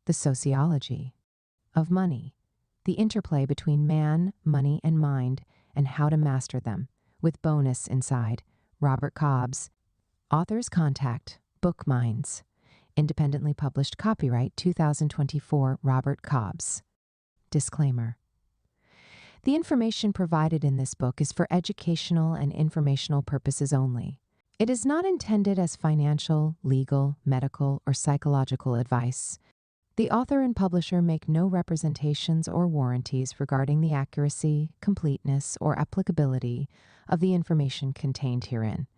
The Sociology of Money, the interplay between man, money, and mind, and how to master them, with bonus inside, Robert Cobbs. Author's contact, Book Minds. Independently published, copyright 2024, Robert Cobbs. Disclaimer. The information provided in this book is for educational and informational purposes only. It is not intended as financial, legal, medical, or psychological advice. The author and publisher make no representations or warranties regarding the accuracy, completeness, or applicability of the information contained herein.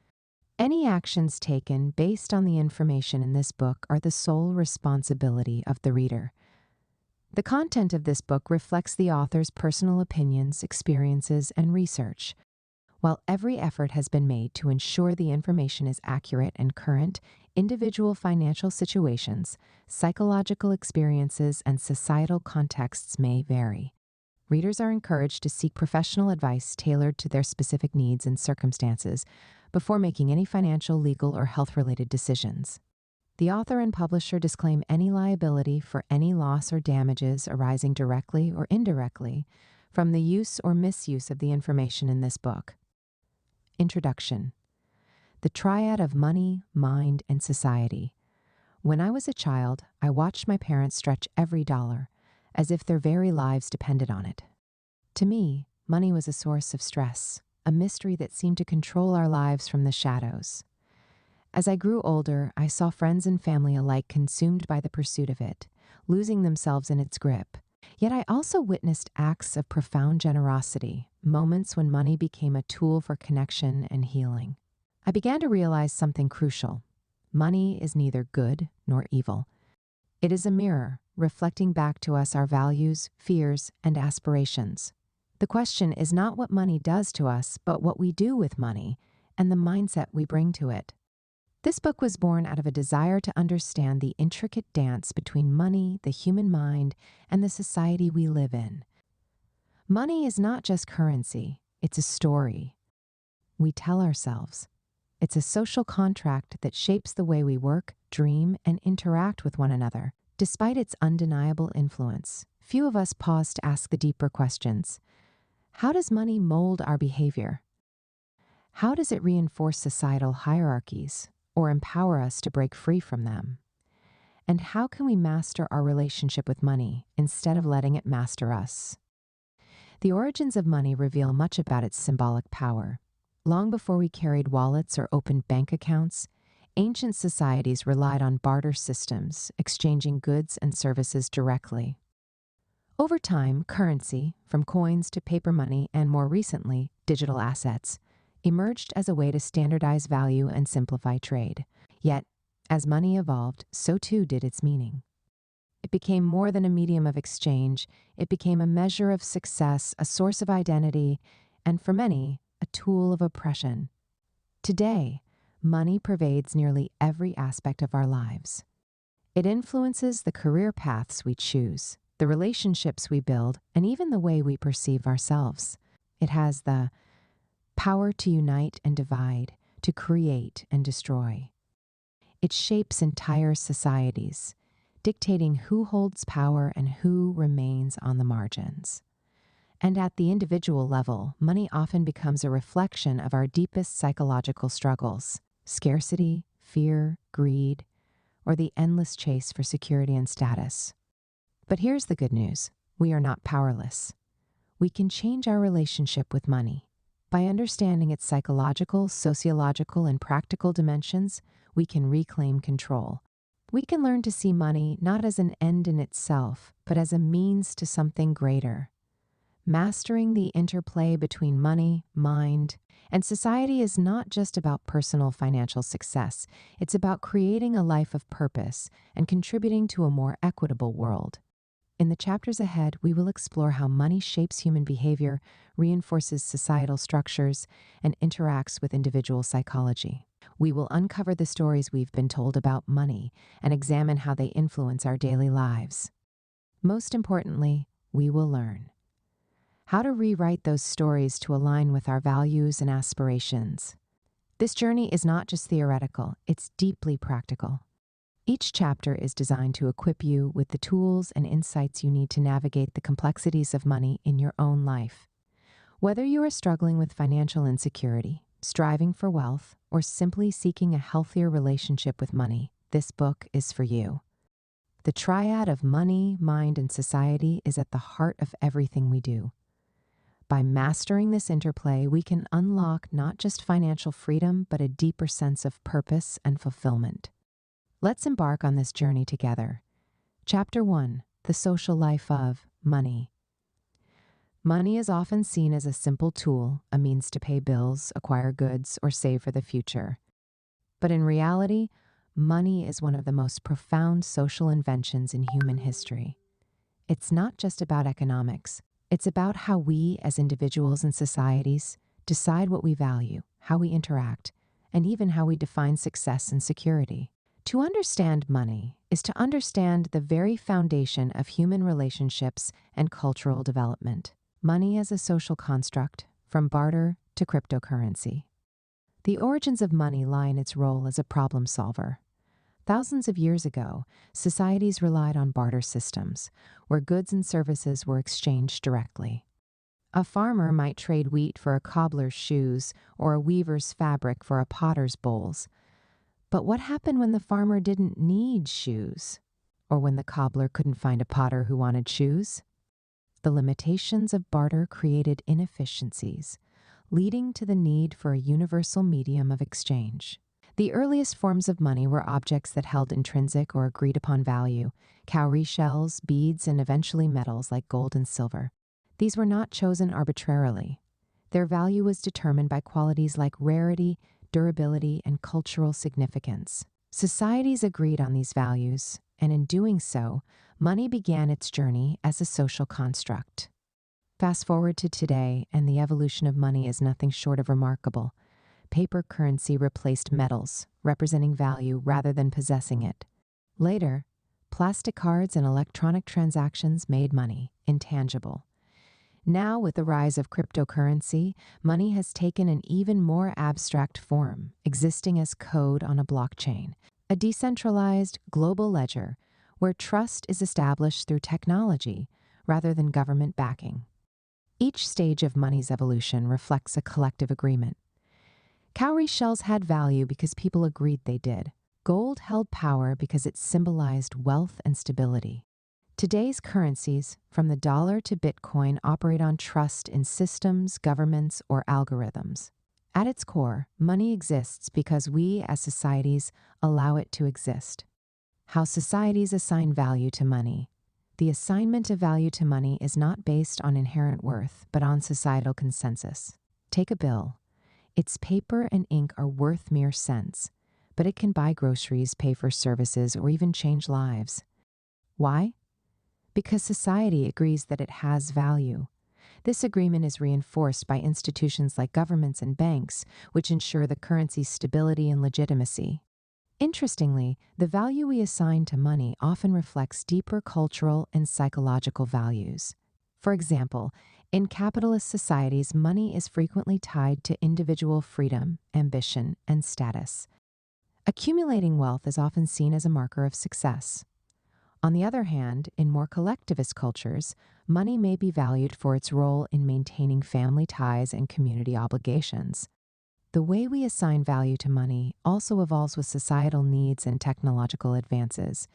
Any actions taken based on the information in this book are the sole responsibility of the reader. The content of this book reflects the author's personal opinions, experiences, and research. While every effort has been made to ensure the information is accurate and current, individual financial situations, psychological experiences, and societal contexts may vary. Readers are encouraged to seek professional advice tailored to their specific needs and circumstances before making any financial, legal, or health-related decisions. The author and publisher disclaim any liability for any loss or damages arising directly or indirectly from the use or misuse of the information in this book. Introduction. The triad of money, mind, and society. When I was a child, I watched my parents stretch every dollar, as if their very lives depended on it. To me, money was a source of stress, a mystery that seemed to control our lives from the shadows. As I grew older, I saw friends and family alike consumed by the pursuit of it, losing themselves in its grip. Yet I also witnessed acts of profound generosity, moments when money became a tool for connection and healing. I began to realize something crucial. Money is neither good nor evil. It is a mirror, reflecting back to us our values, fears, and aspirations. The question is not what money does to us, but what we do with money and the mindset we bring to it. This book was born out of a desire to understand the intricate dance between money, the human mind, and the society we live in. Money is not just currency, it's a story we tell ourselves. It's a social contract that shapes the way we work, dream, and interact with one another. Despite its undeniable influence, few of us pause to ask the deeper questions. How does money mold our behavior? How does it reinforce societal hierarchies or empower us to break free from them? And how can we master our relationship with money instead of letting it master us? The origins of money reveal much about its symbolic power. Long before we carried wallets or opened bank accounts, ancient societies relied on barter systems, exchanging goods and services directly. Over time, currency, from coins to paper money and more recently, digital assets, emerged as a way to standardize value and simplify trade. Yet, as money evolved, so too did its meaning. It became more than a medium of exchange. It became a measure of success, a source of identity, and for many, a tool of oppression. Today, money pervades nearly every aspect of our lives. It influences the career paths we choose, the relationships we build, and even the way we perceive ourselves. It has the power to unite and divide, to create and destroy. It shapes entire societies, dictating who holds power and who remains on the margins. And at the individual level, money often becomes a reflection of our deepest psychological struggles: scarcity, fear, greed, or the endless chase for security and status. But here's the good news. We are not powerless. We can change our relationship with money. By understanding its psychological, sociological, and practical dimensions, we can reclaim control. We can learn to see money not as an end in itself, but as a means to something greater. Mastering the interplay between money, mind, and society is not just about personal financial success. It's about creating a life of purpose and contributing to a more equitable world. In the chapters ahead, we will explore how money shapes human behavior, reinforces societal structures, and interacts with individual psychology. We will uncover the stories we've been told about money and examine how they influence our daily lives. Most importantly, we will learn how to rewrite those stories to align with our values and aspirations. This journey is not just theoretical, it's deeply practical. Each chapter is designed to equip you with the tools and insights you need to navigate the complexities of money in your own life. Whether you are struggling with financial insecurity, striving for wealth, or simply seeking a healthier relationship with money, this book is for you. The triad of money, mind, and society is at the heart of everything we do. By mastering this interplay, we can unlock not just financial freedom, but a deeper sense of purpose and fulfillment. Let's embark on this journey together. Chapter 1: The Social Life of Money. Money is often seen as a simple tool, a means to pay bills, acquire goods, or save for the future. But in reality, money is one of the most profound social inventions in human history. It's not just about economics. It's about how we, as individuals and societies, decide what we value, how we interact, and even how we define success and security. To understand money is to understand the very foundation of human relationships and cultural development. Money as a social construct, from barter to cryptocurrency. The origins of money lie in its role as a problem solver. Thousands of years ago, societies relied on barter systems, where goods and services were exchanged directly. A farmer might trade wheat for a cobbler's shoes or a weaver's fabric for a potter's bowls. But what happened when the farmer didn't need shoes? Or when the cobbler couldn't find a potter who wanted shoes? The limitations of barter created inefficiencies, leading to the need for a universal medium of exchange. The earliest forms of money were objects that held intrinsic or agreed-upon value: cowrie shells, beads, and eventually metals like gold and silver. These were not chosen arbitrarily. Their value was determined by qualities like rarity, durability, and cultural significance. Societies agreed on these values, and in doing so, money began its journey as a social construct. Fast forward to today, and the evolution of money is nothing short of remarkable. Paper currency replaced metals, representing value rather than possessing it. Later, plastic cards and electronic transactions made money intangible. Now, with the rise of cryptocurrency, money has taken an even more abstract form, existing as code on a blockchain, a decentralized global ledger where trust is established through technology rather than government backing. Each stage of money's evolution reflects a collective agreement. Cowrie shells had value because people agreed they did. Gold held power because it symbolized wealth and stability. Today's currencies, from the dollar to Bitcoin, operate on trust in systems, governments, or algorithms. At its core, money exists because we, as societies, allow it to exist. How societies assign value to money. The assignment of value to money is not based on inherent worth, but on societal consensus. Take a bill. Its paper and ink are worth mere cents, but it can buy groceries, pay for services, or even change lives. Why? Because society agrees that it has value. This agreement is reinforced by institutions like governments and banks, which ensure the currency's stability and legitimacy. Interestingly, the value we assign to money often reflects deeper cultural and psychological values. For example, in capitalist societies, money is frequently tied to individual freedom, ambition, and status. Accumulating wealth is often seen as a marker of success. On the other hand, in more collectivist cultures, money may be valued for its role in maintaining family ties and community obligations. The way we assign value to money also evolves with societal needs and technological advances.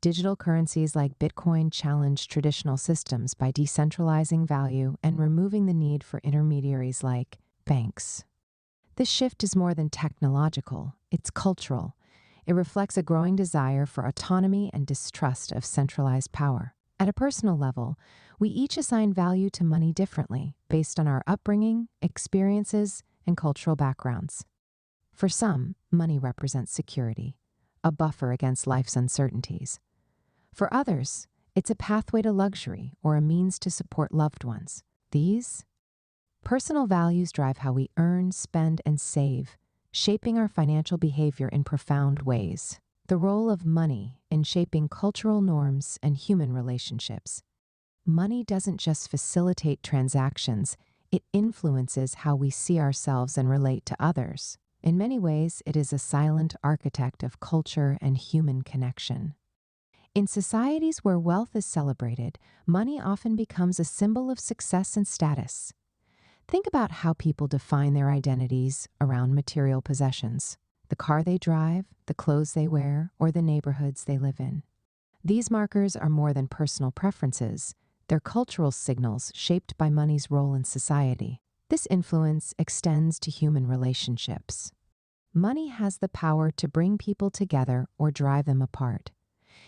Digital currencies like Bitcoin challenge traditional systems by decentralizing value and removing the need for intermediaries like banks. This shift is more than technological, it's cultural. It reflects a growing desire for autonomy and distrust of centralized power. At a personal level, we each assign value to money differently, based on our upbringing, experiences, and cultural backgrounds. For some, money represents security, a buffer against life's uncertainties. For others, it's a pathway to luxury or a means to support loved ones. These personal values drive how we earn, spend, and save, shaping our financial behavior in profound ways. The role of money in shaping cultural norms and human relationships. Money doesn't just facilitate transactions, it influences how we see ourselves and relate to others. In many ways, it is a silent architect of culture and human connection. In societies where wealth is celebrated, money often becomes a symbol of success and status. Think about how people define their identities around material possessions: the car they drive, the clothes they wear, or the neighborhoods they live in. These markers are more than personal preferences. They're cultural signals shaped by money's role in society. This influence extends to human relationships. Money has the power to bring people together or drive them apart.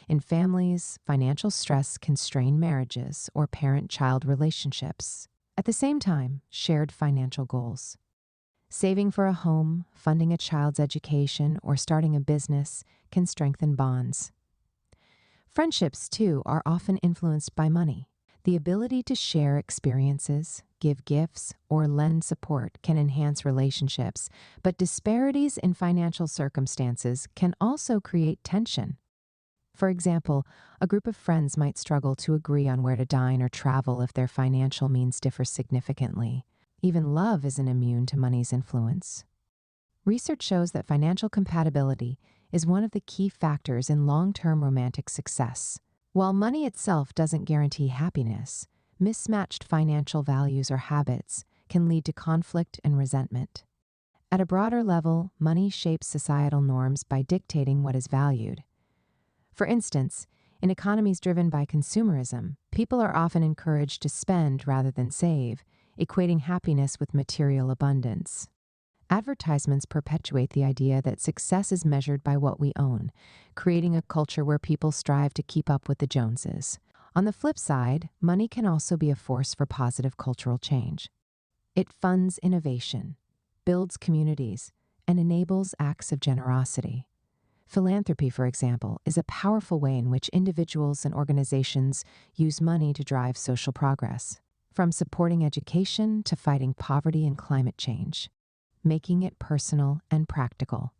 In families, financial stress can strain marriages or parent-child relationships. At the same time, shared financial goals. Saving for a home, funding a child's education, or starting a business can strengthen bonds. Friendships, too, are often influenced by money. The ability to share experiences, give gifts, or lend support can enhance relationships, but disparities in financial circumstances can also create tension. For example, a group of friends might struggle to agree on where to dine or travel if their financial means differ significantly. Even love isn't immune to money's influence. Research shows that financial compatibility is one of the key factors in long-term romantic success. While money itself doesn't guarantee happiness, mismatched financial values or habits can lead to conflict and resentment. At a broader level, money shapes societal norms by dictating what is valued. For instance, in economies driven by consumerism, people are often encouraged to spend rather than save, equating happiness with material abundance. Advertisements perpetuate the idea that success is measured by what we own, creating a culture where people strive to keep up with the Joneses. On the flip side, money can also be a force for positive cultural change. It funds innovation, builds communities, and enables acts of generosity. Philanthropy, for example, is a powerful way in which individuals and organizations use money to drive social progress, from supporting education to fighting poverty and climate change, making it personal and practical.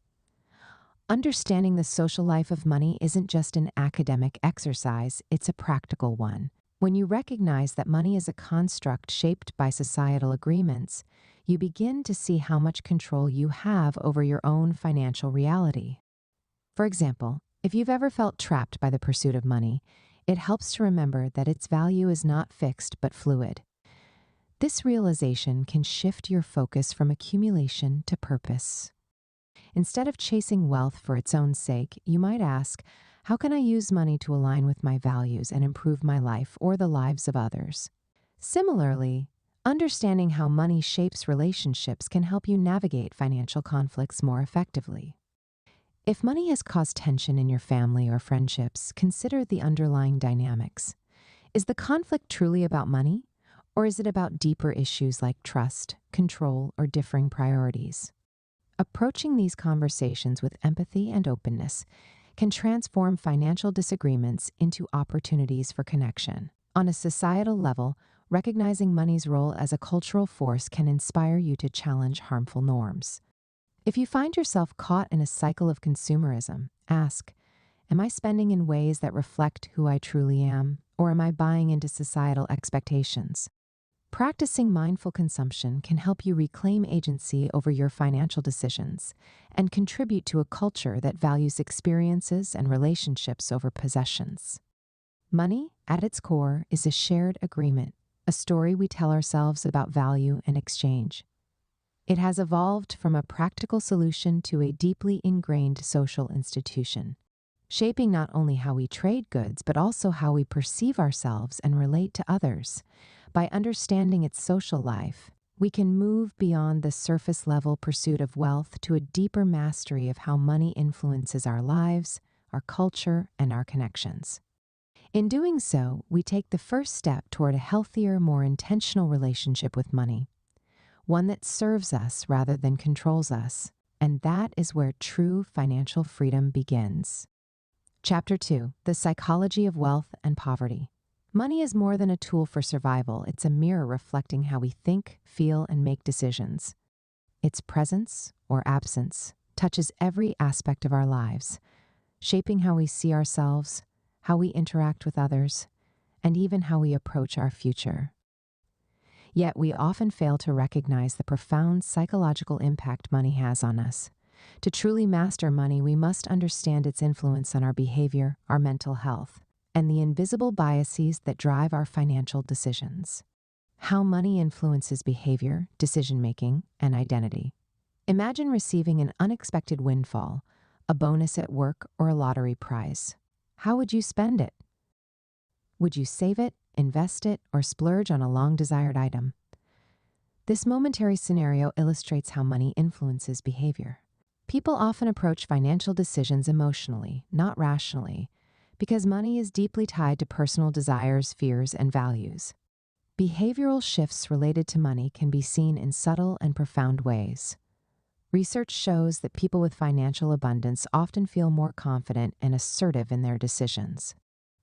Understanding the social life of money isn't just an academic exercise, it's a practical one. When you recognize that money is a construct shaped by societal agreements, you begin to see how much control you have over your own financial reality. For example, if you've ever felt trapped by the pursuit of money, it helps to remember that its value is not fixed but fluid. This realization can shift your focus from accumulation to purpose. Instead of chasing wealth for its own sake, you might ask, how can I use money to align with my values and improve my life or the lives of others? Similarly, understanding how money shapes relationships can help you navigate financial conflicts more effectively. If money has caused tension in your family or friendships, consider the underlying dynamics. Is the conflict truly about money, or is it about deeper issues like trust, control, or differing priorities? Approaching these conversations with empathy and openness can transform financial disagreements into opportunities for connection. On a societal level, recognizing money's role as a cultural force can inspire you to challenge harmful norms. If you find yourself caught in a cycle of consumerism, ask, am I spending in ways that reflect who I truly am, or am I buying into societal expectations? Practicing mindful consumption can help you reclaim agency over your financial decisions and contribute to a culture that values experiences and relationships over possessions. Money, at its core, is a shared agreement, a story we tell ourselves about value and exchange. It has evolved from a practical solution to a deeply ingrained social institution, shaping not only how we trade goods, but also how we perceive ourselves and relate to others. By understanding its social life, we can move beyond the surface-level pursuit of wealth to a deeper mastery of how money influences our lives, our culture, and our connections. In doing so, we take the first step toward a healthier, more intentional relationship with money, one that serves us rather than controls us, and that is where true financial freedom begins. Chapter 2: The Psychology of Wealth and Poverty. Money is more than a tool for survival. It's a mirror reflecting how we think, feel, and make decisions. Its presence, or absence, touches every aspect of our lives, shaping how we see ourselves, how we interact with others, and even how we approach our future. Yet we often fail to recognize the profound psychological impact money has on us. To truly master money, we must understand its influence on our behavior, our mental health, and the invisible biases that drive our financial decisions. How money influences behavior, decision-making, and identity. Imagine receiving an unexpected windfall, a bonus at work, or a lottery prize. How would you spend it? Would you save it, invest it, or splurge on a long-desired item? This momentary scenario illustrates how money influences behavior. People often approach financial decisions emotionally, not rationally, because money is deeply tied to personal desires, fears, and values. Behavioral shifts related to money can be seen in subtle and profound ways. Research shows that people with financial abundance often feel more confident and assertive in their decisions.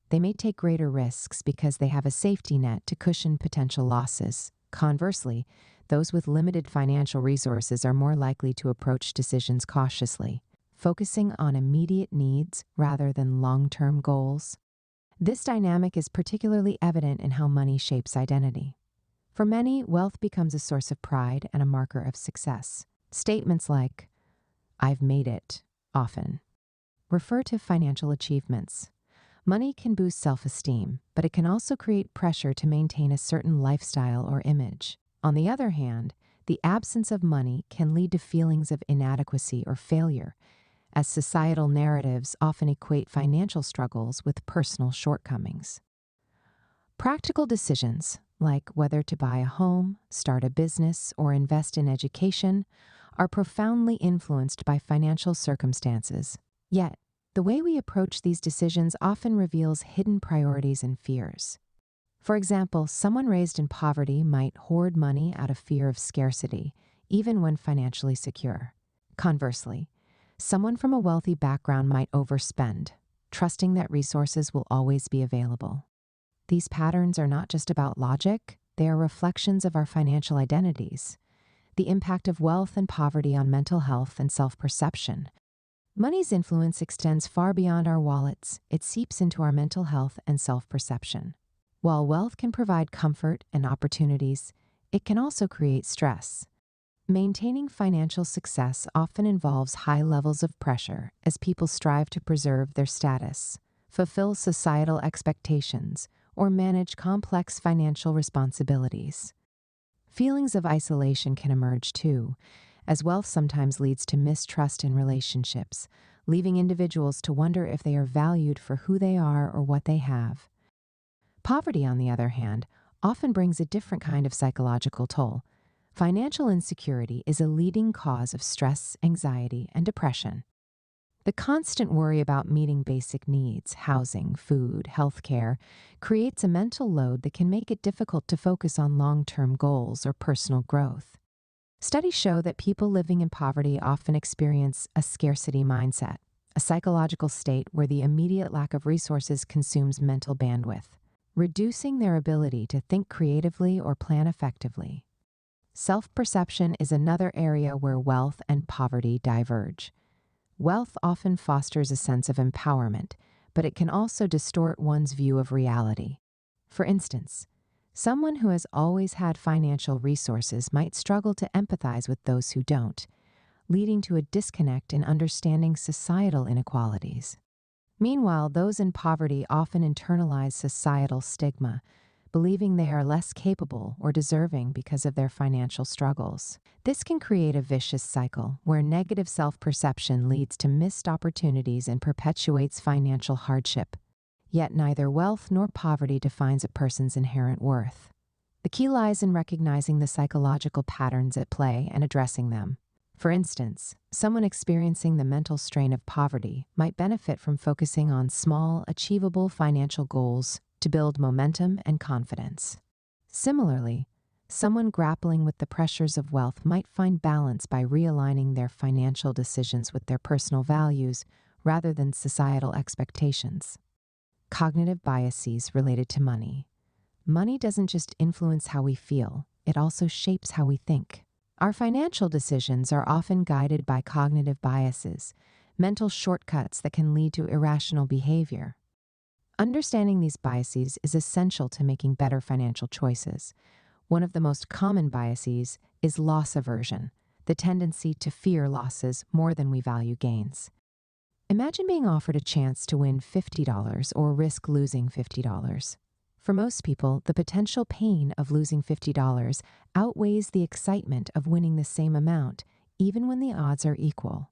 They may take greater risks because they have a safety net to cushion potential losses. Conversely, those with limited financial resources are more likely to approach decisions cautiously, focusing on immediate needs rather than long-term goals. This dynamic is particularly evident in how money shapes identity. For many, wealth becomes a source of pride and a marker of success. Statements like, "I've made it," often refer to financial achievements. Money can boost self-esteem, but it can also create pressure to maintain a certain lifestyle or image. On the other hand, the absence of money can lead to feelings of inadequacy or failure, as societal narratives often equate financial struggles with personal shortcomings. Practical decisions, like whether to buy a home, start a business, or invest in education, are profoundly influenced by financial circumstances. Yet, the way we approach these decisions often reveals hidden priorities and fears. For example, someone raised in poverty might hoard money out of fear of scarcity, even when financially secure. Conversely, someone from a wealthy background might overspend, trusting that resources will always be available. These patterns are not just about logic, they are reflections of our financial identities. The impact of wealth and poverty on mental health and self-perception. Money's influence extends far beyond our wallets. It seeps into our mental health and self-perception. While wealth can provide comfort and opportunities, it can also create stress. Maintaining financial success often involves high levels of pressure as people strive to preserve their status, fulfill societal expectations, or manage complex financial responsibilities. Feelings of isolation can emerge too, as wealth sometimes leads to mistrust in relationships, leaving individuals to wonder if they are valued for who they are or what they have. Poverty, on the other hand, often brings a different kind of psychological toll. Financial insecurity is a leading cause of stress, anxiety, and depression. The constant worry about meeting basic needs, housing, food, healthcare, creates a mental load that can make it difficult to focus on long-term goals or personal growth. Studies show that people living in poverty often experience a scarcity mindset, a psychological state where the immediate lack of resources consumes mental bandwidth, reducing their ability to think creatively or plan effectively. Self-perception is another area where wealth and poverty diverge. Wealth often fosters a sense of empowerment, but it can also distort one's view of reality. For instance, someone who has always had financial resources might struggle to empathize with those who don't, leading to a disconnect in understanding societal inequalities. Meanwhile, those in poverty often internalize societal stigma, believing they are less capable or deserving because of their financial struggles. This can create a vicious cycle where negative self-perception leads to missed opportunities and perpetuates financial hardship. Yet neither wealth nor poverty defines a person's inherent worth. The key lies in recognizing the psychological patterns at play and addressing them. For instance, someone experiencing the mental strain of poverty might benefit from focusing on small, achievable financial goals to build momentum and confidence. Similarly, someone grappling with the pressures of wealth might find balance by realigning their financial decisions with their personal values rather than societal expectations. Cognitive biases related to money. Money doesn't just influence how we feel, it also shapes how we think. Our financial decisions are often guided by cognitive biases, mental shortcuts that can lead to irrational behavior. Understanding these biases is essential to making better financial choices. One of the most common biases is loss aversion, the tendency to fear losses more than we value gains. Imagine being offered a chance to win $50 or risk losing $50. For most people, the potential pain of losing $50 outweighs the excitement of winning the same amount, even when the odds are equal.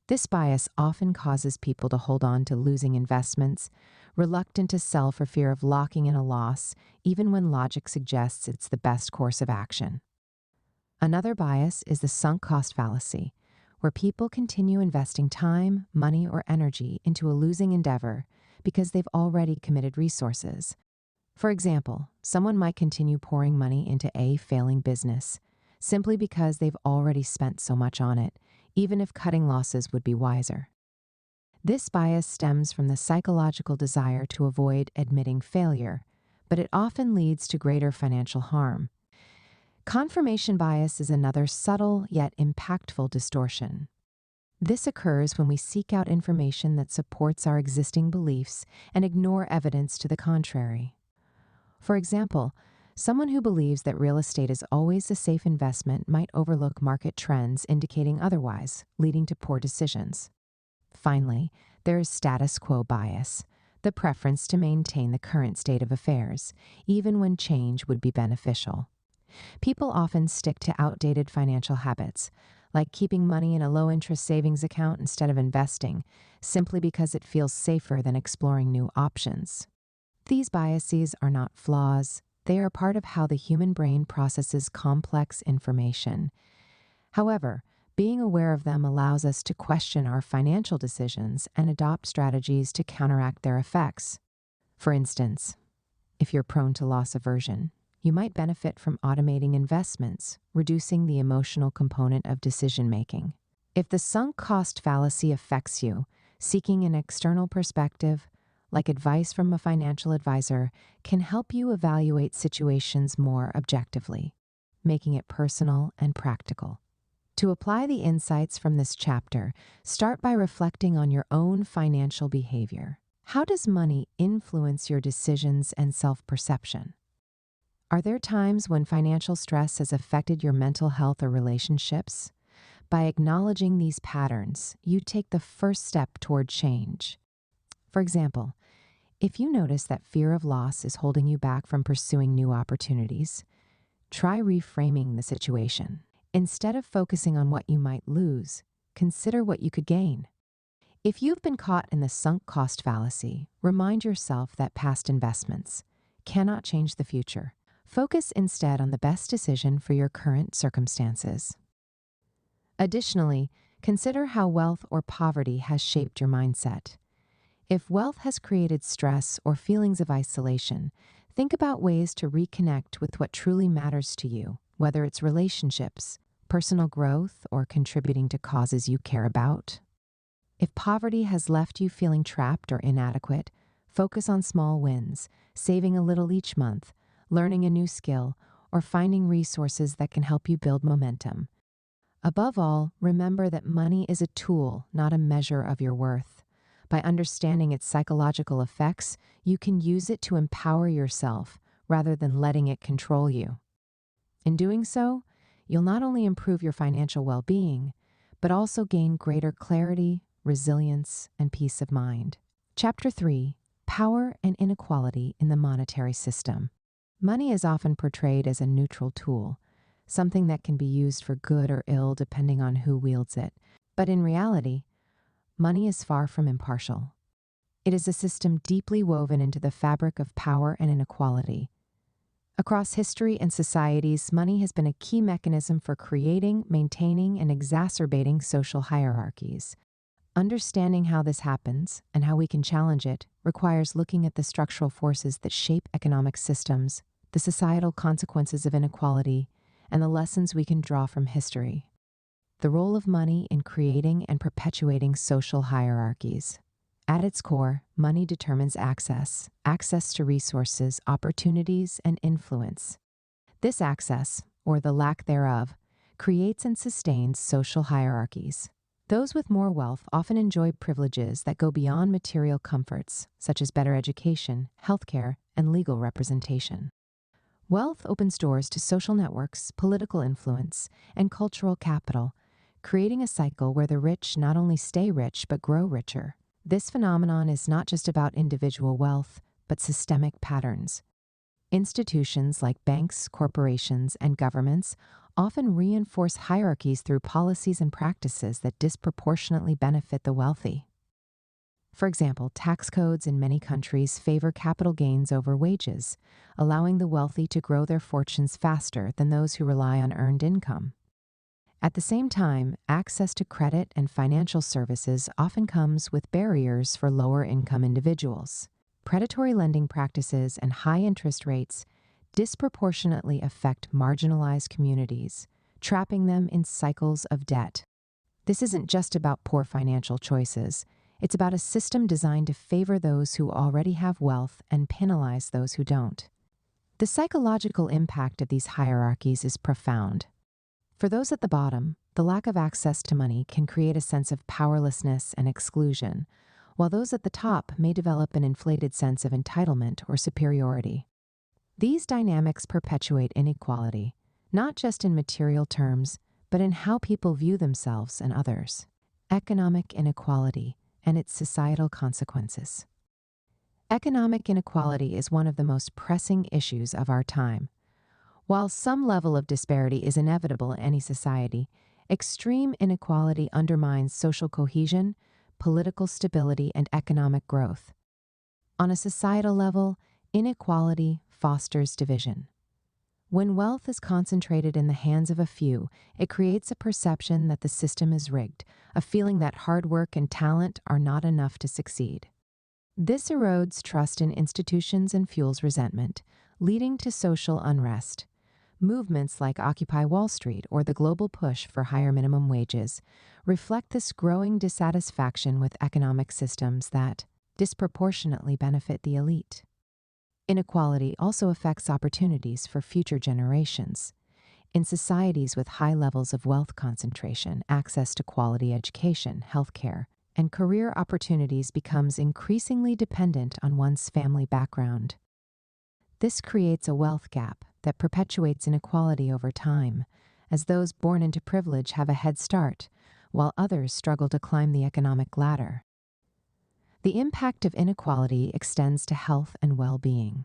This bias often causes people to hold on to losing investments, reluctant to sell for fear of locking in a loss, even when logic suggests it's the best course of action. Another bias is the sunk cost fallacy, where people continue investing time, money, or energy into a losing endeavor because they've already committed resources. For example, someone might continue pouring money into a failing business simply because they've already spent so much on it, even if cutting losses would be wiser. This bias stems from the psychological desire to avoid admitting failure, but it often leads to greater financial harm. Confirmation bias is another subtle yet impactful distortion. This occurs when we seek out information that supports our existing beliefs and ignore evidence to the contrary. For example, someone who believes that real estate is always a safe investment might overlook market trends indicating otherwise, leading to poor decisions. Finally, there is status quo bias, the preference to maintain the current state of affairs, even when change would be beneficial. People often stick to outdated financial habits, like keeping money in a low-interest savings account instead of investing, simply because it feels safer than exploring new options. These biases are not flaws. They are part of how the human brain processes complex information. However, being aware of them allows us to question our financial decisions and adopt strategies to counteract their effects. For instance, if you're prone to loss aversion, you might benefit from automating investments, reducing the emotional component of decision-making. If the sunk cost fallacy affects you, seeking an external perspective, like advice from a financial advisor, can help you evaluate situations more objectively, making it personal and practical. To apply the insights from this chapter, start by reflecting on your own financial behavior. How does money influence your decisions and self-perception? Are there times when financial stress has affected your mental health or relationships? By acknowledging these patterns, you take the first step toward change. For example, if you notice that fear of loss is holding you back from pursuing new opportunities, try reframing the situation. Instead of focusing on what you might lose, consider what you could gain. If you've been caught in the sunk cost fallacy, remind yourself that past investments cannot change the future. Focus instead on the best decision for your current circumstances. Additionally, consider how wealth or poverty has shaped your mindset. If wealth has created stress or feelings of isolation, think about ways to reconnect with what truly matters to you, whether it's relationships, personal growth, or contributing to causes you care about. If poverty has left you feeling trapped or inadequate, focus on small wins, saving a little each month, learning a new skill, or finding resources that can help you build momentum. Above all, remember that money is a tool, not a measure of your worth. By understanding its psychological effects, you can use it to empower yourself rather than letting it control you. In doing so, you'll not only improve your financial well-being, but also gain greater clarity, resilience, and peace of mind. Chapter 3: Power and Inequality in the Monetary System. Money is often portrayed as a neutral tool, something that can be used for good or ill depending on who wields it. But in reality, money is far from impartial. It is a system deeply woven into the fabric of power and inequality. Across history and societies, money has been a key mechanism for creating, maintaining, and exacerbating social hierarchies. Understanding how this happens and how we can challenge it requires looking at the structural forces that shape economic systems, the societal consequences of inequality, and the lessons we can draw from history. The role of money in creating and perpetuating social hierarchies. At its core, money determines access to resources, opportunities, and influence. This access, or the lack thereof, creates and sustains social hierarchies. Those with more wealth often enjoy privileges that go beyond material comforts, such as better education, healthcare, and legal representation. Wealth opens doors to social networks, political influence, and cultural capital, creating a cycle where the rich not only stay rich but grow richer. This phenomenon is not just about individual wealth, but systemic patterns. Institutions like banks, corporations, and governments often reinforce hierarchies through policies and practices that disproportionately benefit the wealthy. For example, tax codes in many countries favor capital gains over wages, allowing the wealthy to grow their fortunes faster than those who rely on earned income. At the same time, access to credit and financial services often comes with barriers for lower-income individuals. Predatory lending practices and high interest rates disproportionately affect marginalized communities, trapping them in cycles of debt. This isn't just about poor financial choices. It's about a system designed to favor those who already have wealth and penalize those who don't. The psychological impact of these hierarchies is profound. For those at the bottom, the lack of access to money can create a sense of powerlessness and exclusion, while those at the top may develop an inflated sense of entitlement or superiority. These dynamics perpetuate inequality, not just in material terms, but in how people view themselves and others. Economic inequality and its societal consequences. Economic inequality is one of the most pressing issues of our time. While some level of disparity is inevitable in any society, extreme inequality undermines social cohesion, political stability, and economic growth. On a societal level, inequality fosters division. When wealth is concentrated in the hands of a few, it creates a perception that the system is rigged, a feeling that hard work and talent are not enough to succeed. This erodes trust in institutions and fuels resentment, leading to social unrest. Movements like Occupy Wall Street or the global push for higher minimum wages reflect this growing dissatisfaction with economic systems that disproportionately benefit the elite. Inequality also affects opportunities for future generations. In societies with high levels of wealth concentration, access to quality education, healthcare, and career opportunities becomes increasingly dependent on one's family background. This creates a wealth gap that perpetuates inequality over time, as those born into privilege have a head start, while others struggle to climb the economic ladder. The impact of inequality extends to health and well-being.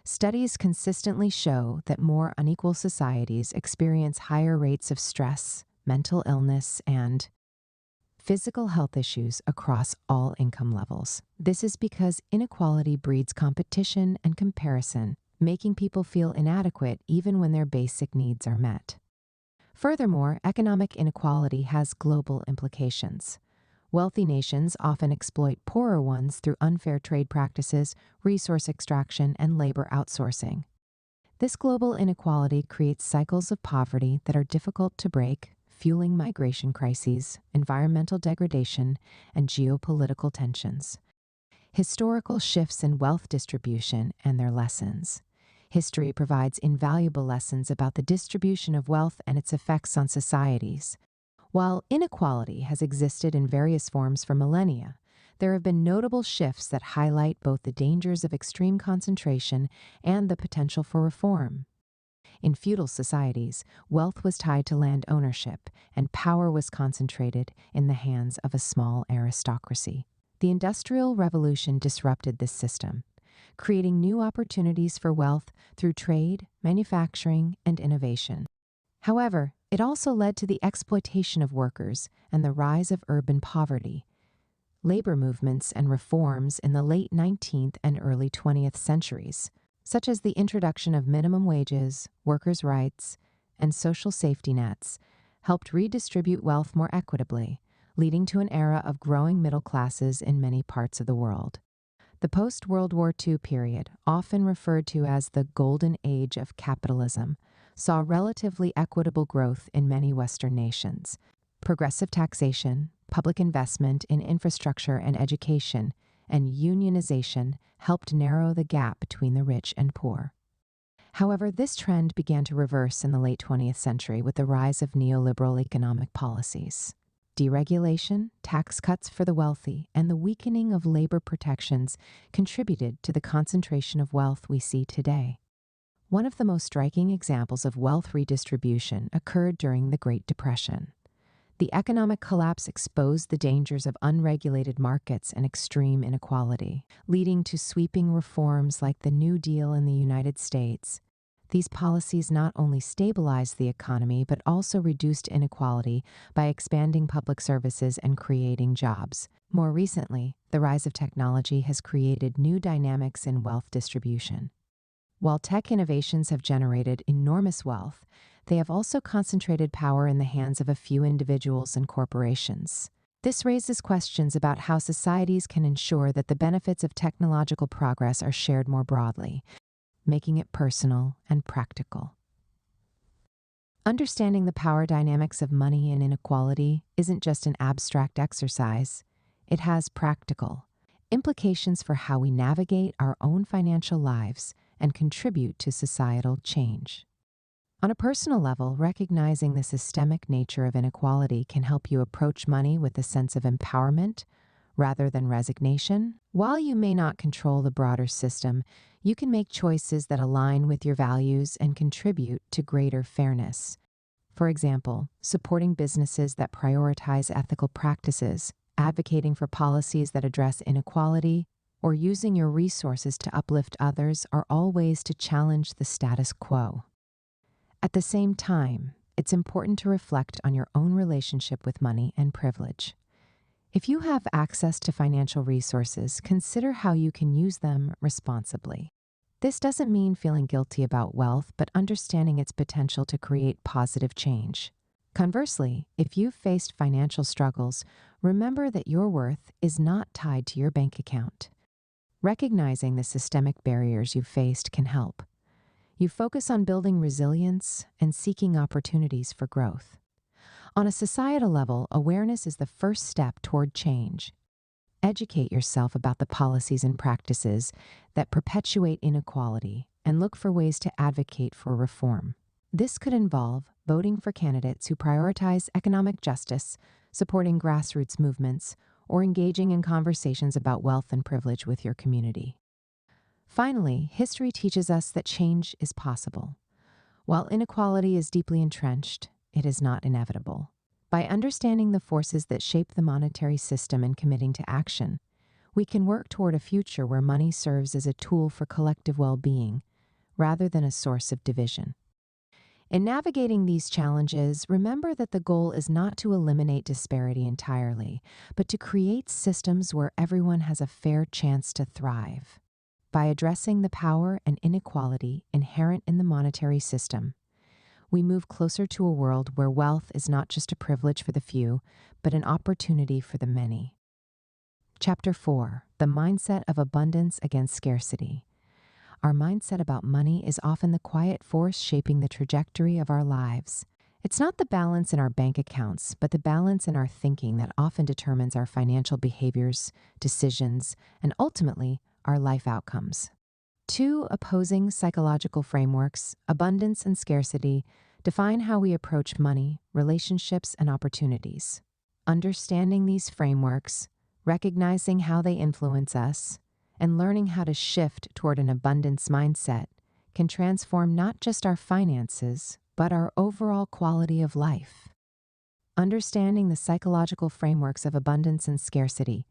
Studies consistently show that more unequal societies experience higher rates of stress, mental illness, and physical health issues across all income levels. This is because inequality breeds competition and comparison, making people feel inadequate even when their basic needs are met. Furthermore, economic inequality has global implications. Wealthy nations often exploit poorer ones through unfair trade practices, resource extraction, and labor outsourcing. This global inequality creates cycles of poverty that are difficult to break, fueling migration crises, environmental degradation, and geopolitical tensions. Historical shifts in wealth distribution and their lessons. History provides invaluable lessons about the distribution of wealth and its effects on societies. While inequality has existed in various forms for millennia, there have been notable shifts that highlight both the dangers of extreme concentration and the potential for reform. In feudal societies, wealth was tied to land ownership, and power was concentrated in the hands of a small aristocracy. The Industrial Revolution disrupted this system, creating new opportunities for wealth through trade, manufacturing, and innovation. However, it also led to the exploitation of workers and the rise of urban poverty. Labor movements and reforms in the late 19th and early 20th centuries, such as the introduction of minimum wages, workers' rights, and social safety nets, helped redistribute wealth more equitably, leading to an era of growing middle classes in many parts of the world. The post-World War II period, often referred to as the Golden Age of capitalism, saw relatively equitable growth in many Western nations. Progressive taxation, public investment in infrastructure and education, and unionization helped narrow the gap between the rich and poor. However, this trend began to reverse in the late 20th century with the rise of neoliberal economic policies. Deregulation, tax cuts for the wealthy, and the weakening of labor protections contributed to the concentration of wealth we see today. One of the most striking examples of wealth redistribution occurred during the Great Depression. The economic collapse exposed the dangers of unregulated markets and extreme inequality, leading to sweeping reforms like the New Deal in the United States. These policies not only stabilized the economy but also reduced inequality by expanding public services and creating jobs. More recently, the rise of technology has created new dynamics in wealth distribution. While tech innovations have generated enormous wealth, they have also concentrated power in the hands of a few individuals and corporations. This raises questions about how societies can ensure that the benefits of technological progress are shared more broadly, making it personal and practical. Understanding the power dynamics of money and inequality isn't just an abstract exercise. It has practical implications for how we navigate our own financial lives and contribute to societal change. On a personal level, recognizing the systemic nature of inequality can help you approach money with a sense of empowerment rather than resignation. While you may not control the broader system, you can make choices that align with your values and contribute to greater fairness. For example, supporting businesses that prioritize ethical practices, advocating for policies that address inequality, or using your resources to uplift others are all ways to challenge the status quo. At the same time, it's important to reflect on your own relationship with money and privilege. If you have access to financial resources, consider how you can use them responsibly. This doesn't mean feeling guilty about wealth, but understanding its potential to create positive change. Conversely, if you've faced financial struggles, remember that your worth is not tied to your bank account. Recognizing the systemic barriers you've faced can help. You focus on building resilience and seeking opportunities for growth. On a societal level, awareness is the first step toward change. Educate yourself about the policies and practices that perpetuate inequality and look for ways to advocate for reform. This could involve voting for candidates who prioritize economic justice, supporting grassroots movements, or engaging in conversations about wealth and privilege with your community. Finally, history teaches us that change is possible. While inequality is deeply entrenched, it is not inevitable. By understanding the forces that shape the monetary system and committing to action, we can work toward a future where money serves as a tool for collective well-being rather than a source of division. In navigating these challenges, remember that the goal is not to eliminate disparity entirely, but to create systems where everyone has a fair chance to thrive. By addressing the power and inequality inherent in the monetary system, we move closer to a world where wealth is not just a privilege for the few, but an opportunity for the many. Chapter 4: The Mindset of Abundance Against Scarcity. Our mindset about money is often the quiet force shaping the trajectory of our lives. It's not the balance in our bank accounts, but the balance in our thinking that often determines our financial behaviors, decisions, and ultimately, our life outcomes. Two opposing psychological frameworks, abundance and scarcity, define how we approach money, relationships, and opportunities. Understanding these frameworks, recognizing how they influence us, and learning how to shift toward an abundance mindset can transform not just our finances, but our overall quality of life. Understanding the psychological frameworks of abundance and scarcity.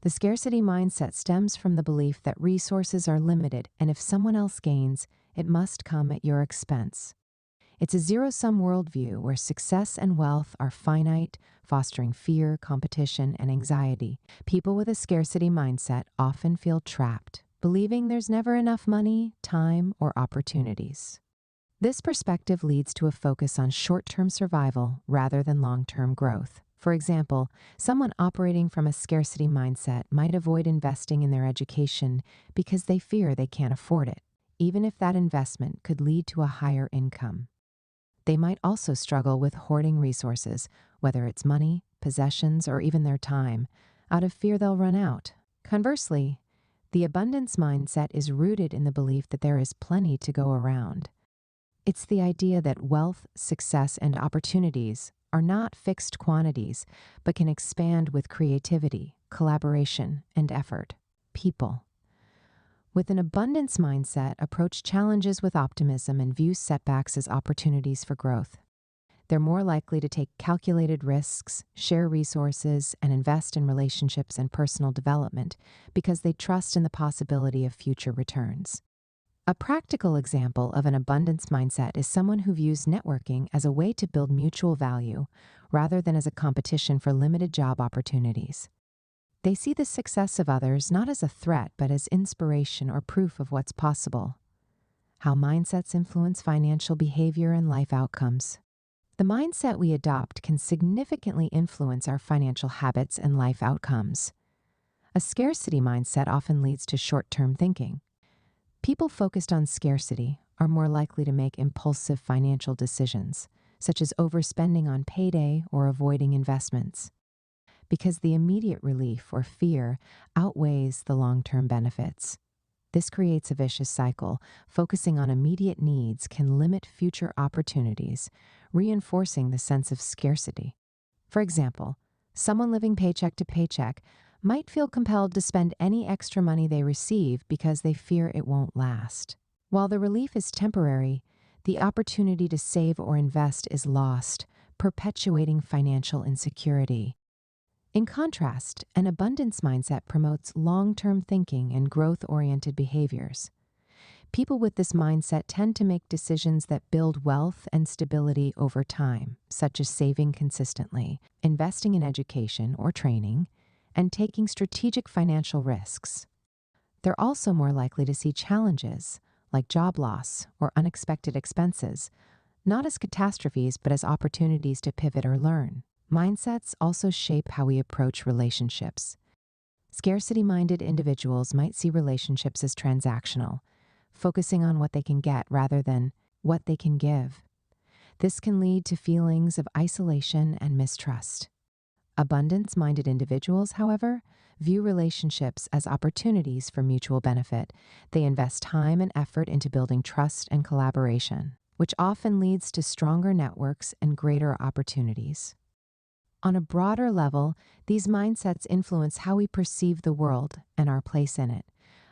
The scarcity mindset stems from the belief that resources are limited, and if someone else gains, it must come at your expense. It's a zero-sum worldview where success and wealth are finite, fostering fear, competition, and anxiety. People with a scarcity mindset often feel trapped, believing there's never enough money, time, or opportunities. This perspective leads to a focus on short-term survival rather than long-term growth. For example, someone operating from a scarcity mindset might avoid investing in their education because they fear they can't afford it, even if that investment could lead to a higher income. They might also struggle with hoarding resources, whether it's money, possessions, or even their time, out of fear they'll run out. Conversely, the abundance mindset is rooted in the belief that there is plenty to go around. It's the idea that wealth, success, and opportunities are not fixed quantities, but can expand with creativity, collaboration, and effort. People. with an abundance mindset, approach challenges with optimism and view setbacks as opportunities for growth. They're more likely to take calculated risks, share resources, and invest in relationships and personal development because they trust in the possibility of future returns. A practical example of an abundance mindset is someone who views networking as a way to build mutual value rather than as a competition for limited job opportunities. They see the success of others not as a threat but as inspiration or proof of what's possible. How mindsets influence financial behavior and life outcomes. The mindset we adopt can significantly influence our financial habits and life outcomes. A scarcity mindset often leads to short-term thinking. People focused on scarcity are more likely to make impulsive financial decisions, such as overspending on payday or avoiding investments, because the immediate relief or fear outweighs the long-term benefits. This creates a vicious cycle. Focusing on immediate needs can limit future opportunities, reinforcing the sense of scarcity. For example, someone living paycheck to paycheck might feel compelled to spend any extra money they receive because they fear it won't last. While the relief is temporary, the opportunity to save or invest is lost, perpetuating financial insecurity. In contrast, an abundance mindset promotes long-term thinking and growth-oriented behaviors. People with this mindset tend to make decisions that build wealth and stability over time, such as saving consistently, investing in education or training, and taking strategic financial risks. They're also more likely to see challenges, like job loss or unexpected expenses, not as catastrophes but as opportunities to pivot or learn. Mindsets also shape how we approach relationships. Scarcity-minded individuals might see relationships as transactional, focusing on what they can get rather than what they can give. This can lead to feelings of isolation and mistrust. Abundance-minded individuals, however, view relationships as opportunities for mutual benefit. They invest time and effort into building trust and collaboration, which often leads to stronger networks and greater opportunities. On a broader level, these mindsets influence how we perceive the world and our place in it.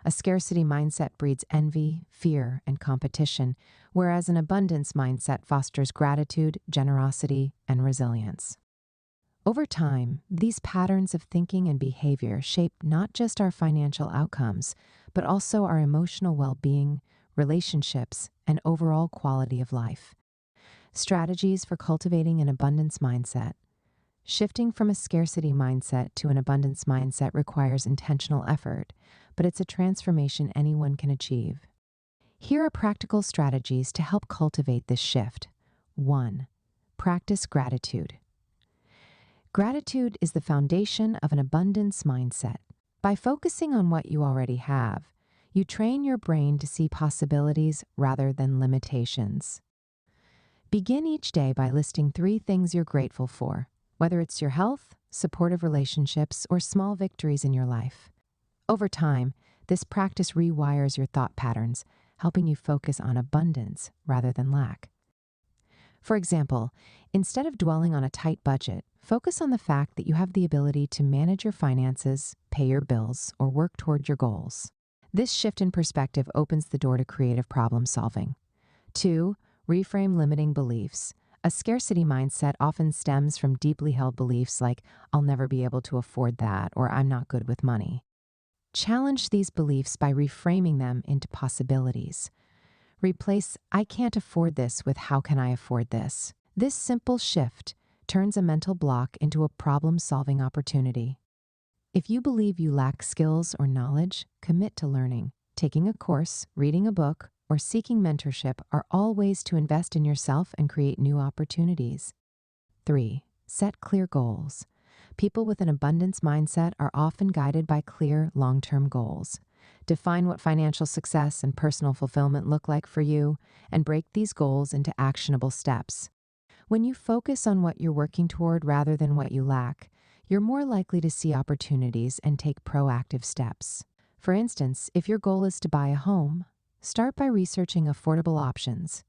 A scarcity mindset breeds envy, fear, and competition, whereas an abundance mindset fosters gratitude, generosity, and resilience. Over time, these patterns of thinking and behavior shape not just our financial outcomes, but also our emotional well-being, relationships, and overall quality of life. Strategies for cultivating an abundance mindset. Shifting from a scarcity mindset to an abundance mindset requires intentional effort, but it's a transformation anyone can achieve. Here are practical strategies to help cultivate this shift. 1. Practice gratitude. Gratitude is the foundation of an abundance mindset. By focusing on what you already have, you train your brain to see possibilities rather than limitations. Begin each day by listing 3 things you're grateful for, whether it's your health, supportive relationships, or small victories in your life. Over time, this practice rewires your thought patterns, helping you focus on abundance rather than lack. For example, instead of dwelling on a tight budget, focus on the fact that you have the ability to manage your finances, pay your bills, or work toward your goals. This shift in perspective opens the door to creative problem solving. 2. Reframe limiting beliefs. A scarcity mindset often stems from deeply held beliefs like, "I'll never be able to afford that," or "I'm not good with money." Challenge these beliefs by reframing them into possibilities. Replace "I can't afford this" with "How can I afford this?" This simple shift turns a mental block into a problem-solving opportunity. If you believe you lack skills or knowledge, commit to learning. Taking a course, reading a book, or seeking mentorship are all ways to invest in yourself and create new opportunities. 3. Set clear goals. People with an abundance mindset are often guided by clear, long-term goals. Define what financial success and personal fulfillment look like for you, and break these goals into actionable steps. When you focus on what you're working toward rather than what you lack, you're more likely to see opportunities and take proactive steps. For instance, if your goal is to buy a home, start by researching affordable options,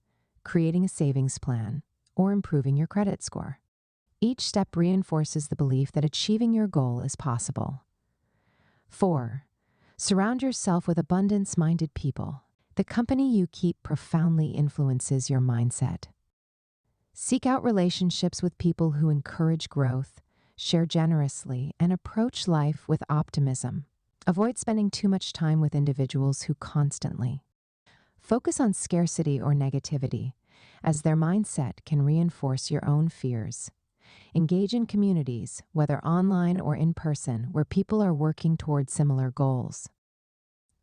creating a savings plan, or improving your credit score. Each step reinforces the belief that achieving your goal is possible. 4. Surround yourself with abundance-minded people. The company you keep profoundly influences your mindset. Seek out relationships with people who encourage growth, share generously, and approach life with optimism. Avoid spending too much time with individuals who constantly focus on scarcity or negativity, as their mindset can reinforce your own fears. Engage in communities, whether online or in person, where people are working toward similar goals.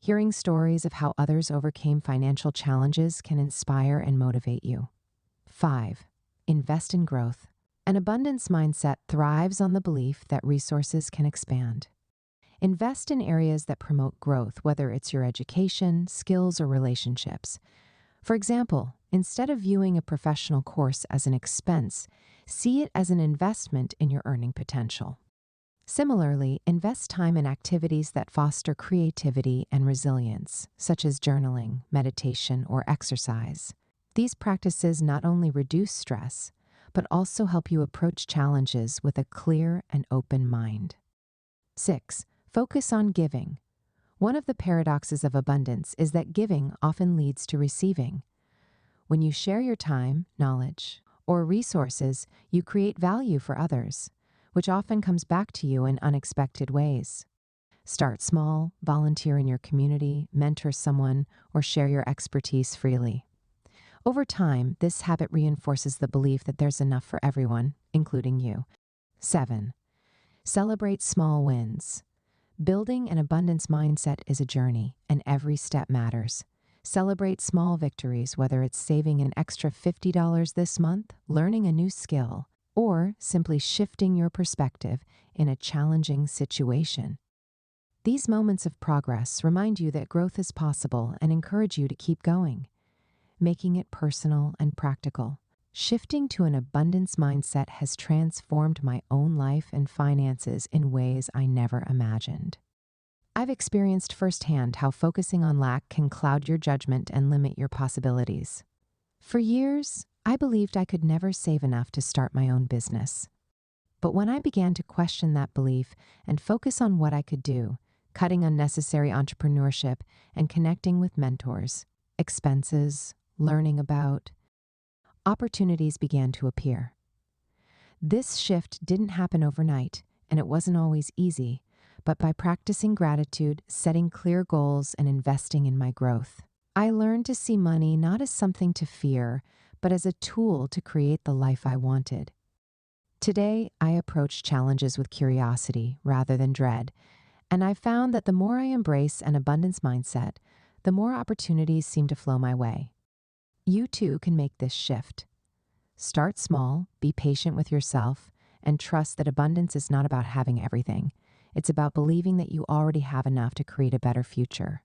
Hearing stories of how others overcame financial challenges can inspire and motivate you. 5. Invest in growth. An abundance mindset thrives on the belief that resources can expand. Invest in areas that promote growth, whether it's your education, skills, or relationships. For example, instead of viewing a professional course as an expense, see it as an investment in your earning potential. Similarly, invest time in activities that foster creativity and resilience, such as journaling, meditation, or exercise. These practices not only reduce stress, but also help you approach challenges with a clear and open mind. 6. Focus on giving. One of the paradoxes of abundance is that giving often leads to receiving. When you share your time, knowledge, or resources, you create value for others, which often comes back to you in unexpected ways. Start small, volunteer in your community, mentor someone, or share your expertise freely. Over time, this habit reinforces the belief that there's enough for everyone, including you. 7. Celebrate small wins. Building an abundance mindset is a journey, and every step matters. Celebrate small victories, whether it's saving an extra $50 this month, learning a new skill, or simply shifting your perspective in a challenging situation. These moments of progress remind you that growth is possible and encourage you to keep going, making it personal and practical. Shifting to an abundance mindset has transformed my own life and finances in ways I never imagined. I've experienced firsthand how focusing on lack can cloud your judgment and limit your possibilities. For years, I believed I could never save enough to start my own business. But when I began to question that belief and focus on what I could do, cutting unnecessary entrepreneurship and connecting with mentors, expenses, learning about, opportunities began to appear. This shift didn't happen overnight, and it wasn't always easy, but by practicing gratitude, setting clear goals, and investing in my growth, I learned to see money not as something to fear, but as a tool to create the life I wanted. Today, I approach challenges with curiosity rather than dread, and I've found that the more I embrace an abundance mindset, the more opportunities seem to flow my way. You too can make this shift. Start small, be patient with yourself, and trust that abundance is not about having everything. It's about believing that you already have enough to create a better future.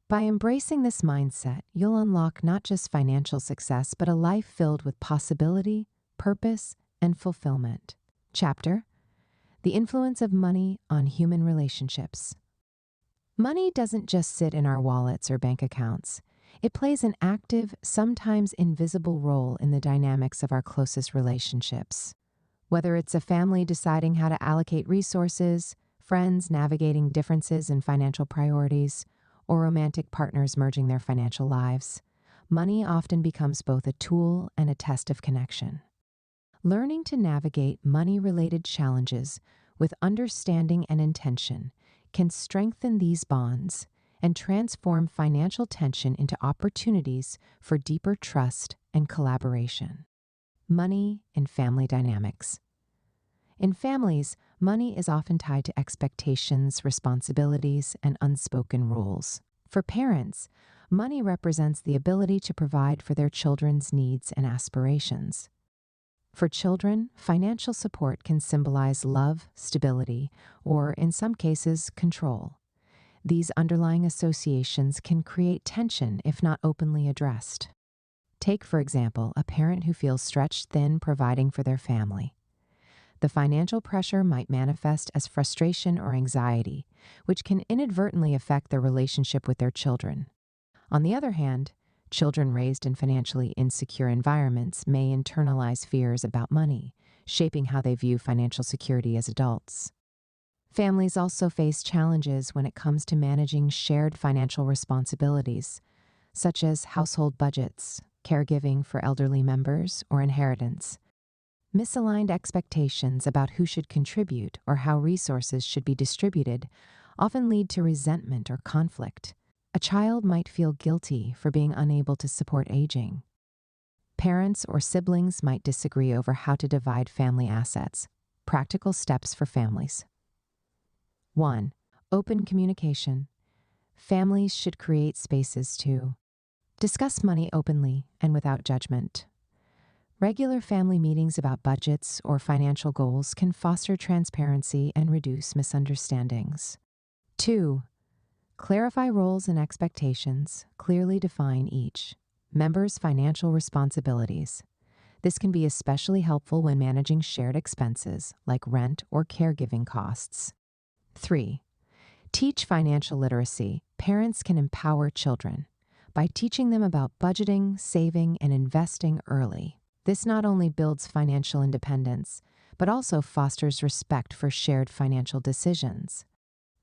By embracing this mindset, you'll unlock not just financial success, but a life filled with possibility, purpose, and fulfillment. Chapter: The Influence of Money on Human Relationships. Money doesn't just sit in our wallets or bank accounts. It plays an active, sometimes invisible role in the dynamics of our closest relationships. Whether it's a family deciding how to allocate resources, friends navigating differences in financial priorities, or romantic partners merging their financial lives, money often becomes both a tool and a test of connection. Learning to navigate money-related challenges with understanding and intention can strengthen these bonds and transform financial tension into opportunities for deeper trust and collaboration. Money in family dynamics. In families, money is often tied to expectations, responsibilities, and unspoken rules. For parents, money represents the ability to provide for their children's needs and aspirations. For children, financial support can symbolize love, stability, or, in some cases, control. These underlying associations can create tension if not openly addressed. Take, for example, a parent who feels stretched thin providing for their family. The financial pressure might manifest as frustration or anxiety, which can inadvertently affect their relationship with their children. On the other hand, children raised in financially insecure environments may internalize fears about money, shaping how they view financial security as adults. Families also face challenges when it comes to managing shared financial responsibilities, such as household budgets, caregiving for elderly members, or inheritance. Misaligned expectations about who should contribute or how resources should be distributed often lead to resentment or conflict. A child might feel guilty for being unable to support aging. Parents or siblings might disagree over how to divide family assets. Practical steps for families. 1. Open communication. Families should create spaces to discuss money openly and without judgment. Regular family meetings about budgets or financial goals can foster transparency and reduce misunderstandings. 2. Clarify roles and expectations, clearly define each member's financial responsibilities. This can be especially helpful when managing shared expenses like rent or caregiving costs. 3. Teach financial literacy. Parents can empower children by teaching them about budgeting, saving, and investing early. This not only builds financial independence, but also fosters respect for shared financial decisions.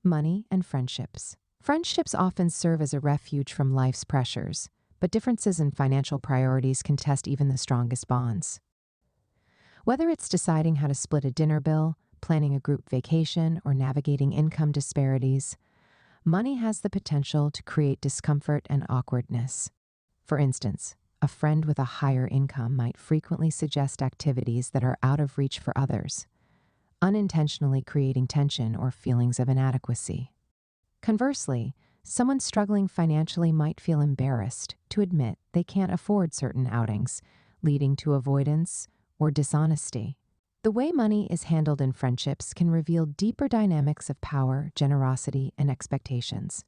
Money and friendships. Friendships often serve as a refuge from life's pressures, but differences in financial priorities can test even the strongest bonds. Whether it's deciding how to split a dinner bill, planning a group vacation, or navigating income disparities, money has the potential to create discomfort and awkwardness. For instance, a friend with a higher income might frequently suggest activities that are out of reach for others, unintentionally creating tension or feelings of inadequacy. Conversely, someone struggling financially might feel embarrassed to admit they can't afford certain outings, leading to avoidance or dishonesty. The way money is handled in friendships can reveal deeper dynamics of power, generosity, and expectations.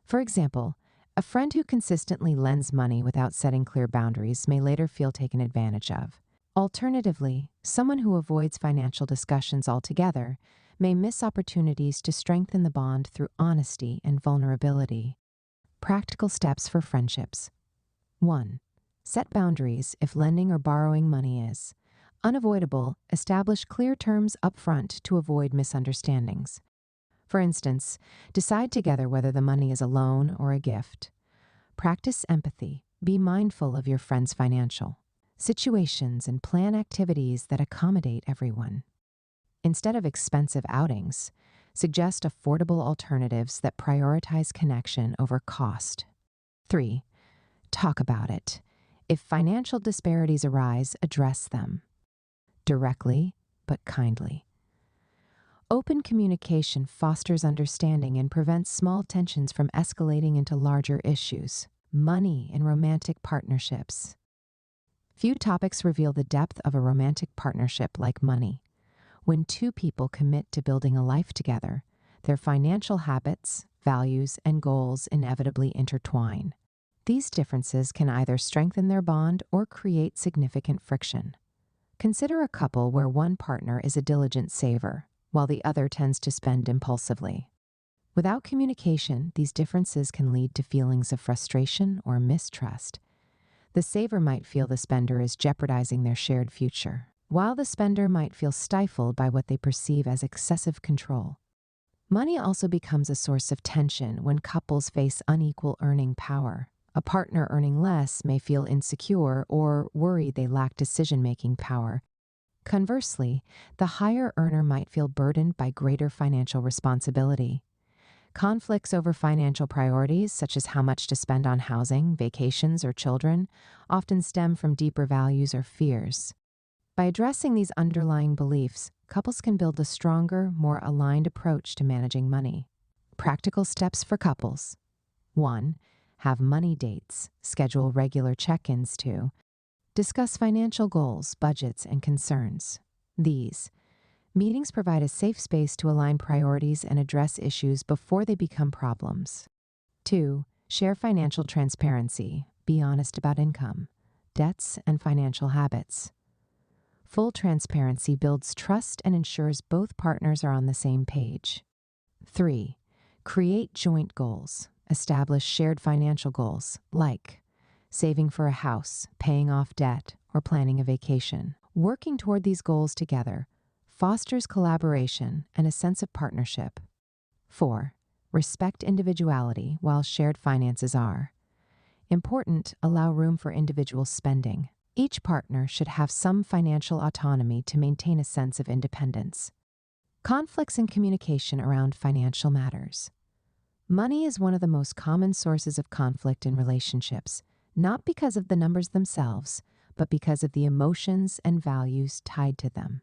For example, a friend who consistently lends money without setting clear boundaries may later feel taken advantage of. Alternatively, someone who avoids financial discussions altogether may miss opportunities to strengthen the bond through honesty and vulnerability. Practical steps for friendships. 1. Set boundaries if lending or borrowing money is unavoidable. Establish clear terms up front to avoid misunderstandings. For instance, decide together whether the money is a loan or a gift. Practice empathy. Be mindful of your friend's financial situations and plan activities that accommodate everyone. Instead of expensive outings, suggest affordable alternatives that prioritize connection over cost. 3. Talk about it. If financial disparities arise, address them directly but kindly. Open communication fosters understanding and prevents small tensions from escalating into larger issues. Money in romantic partnerships. Few topics reveal the depth of a romantic partnership like money. When two people commit to building a life together, their financial habits, values, and goals inevitably intertwine. These differences can either strengthen their bond or create significant friction. Consider a couple where one partner is a diligent saver, while the other tends to spend impulsively. Without communication, these differences can lead to feelings of frustration or mistrust. The saver might feel the spender is jeopardizing their shared future, while the spender might feel stifled by what they perceive as excessive control. Money also becomes a source of tension when couples face unequal earning power. A partner earning less may feel insecure or worry they lack decision-making power. Conversely, the higher earner might feel burdened by greater financial responsibility. Conflicts over financial priorities, such as how much to spend on housing, vacations, or children, often stem from deeper values or fears. By addressing these underlying beliefs, couples can build a stronger, more aligned approach to managing money. Practical steps for couples. 1. Have money dates. Schedule regular check-ins to discuss financial goals, budgets, and concerns. These meetings provide a safe space to align priorities and address issues before they become problems. 2. Share financial transparency. Be honest about income, debts, and financial habits. Full transparency builds trust and ensures both partners are on the same page. 3. Create joint goals. Establish shared financial goals, like saving for a house, paying off debt, or planning a vacation. Working toward these goals together fosters collaboration and a sense of partnership. 4. Respect individuality while shared finances are important. Allow room for individual spending. Each partner should have some financial autonomy to maintain a sense of independence. Conflicts in communication around financial matters. Money is one of the most common sources of conflict in relationships, not because of the numbers themselves, but because of the emotions and values tied to them.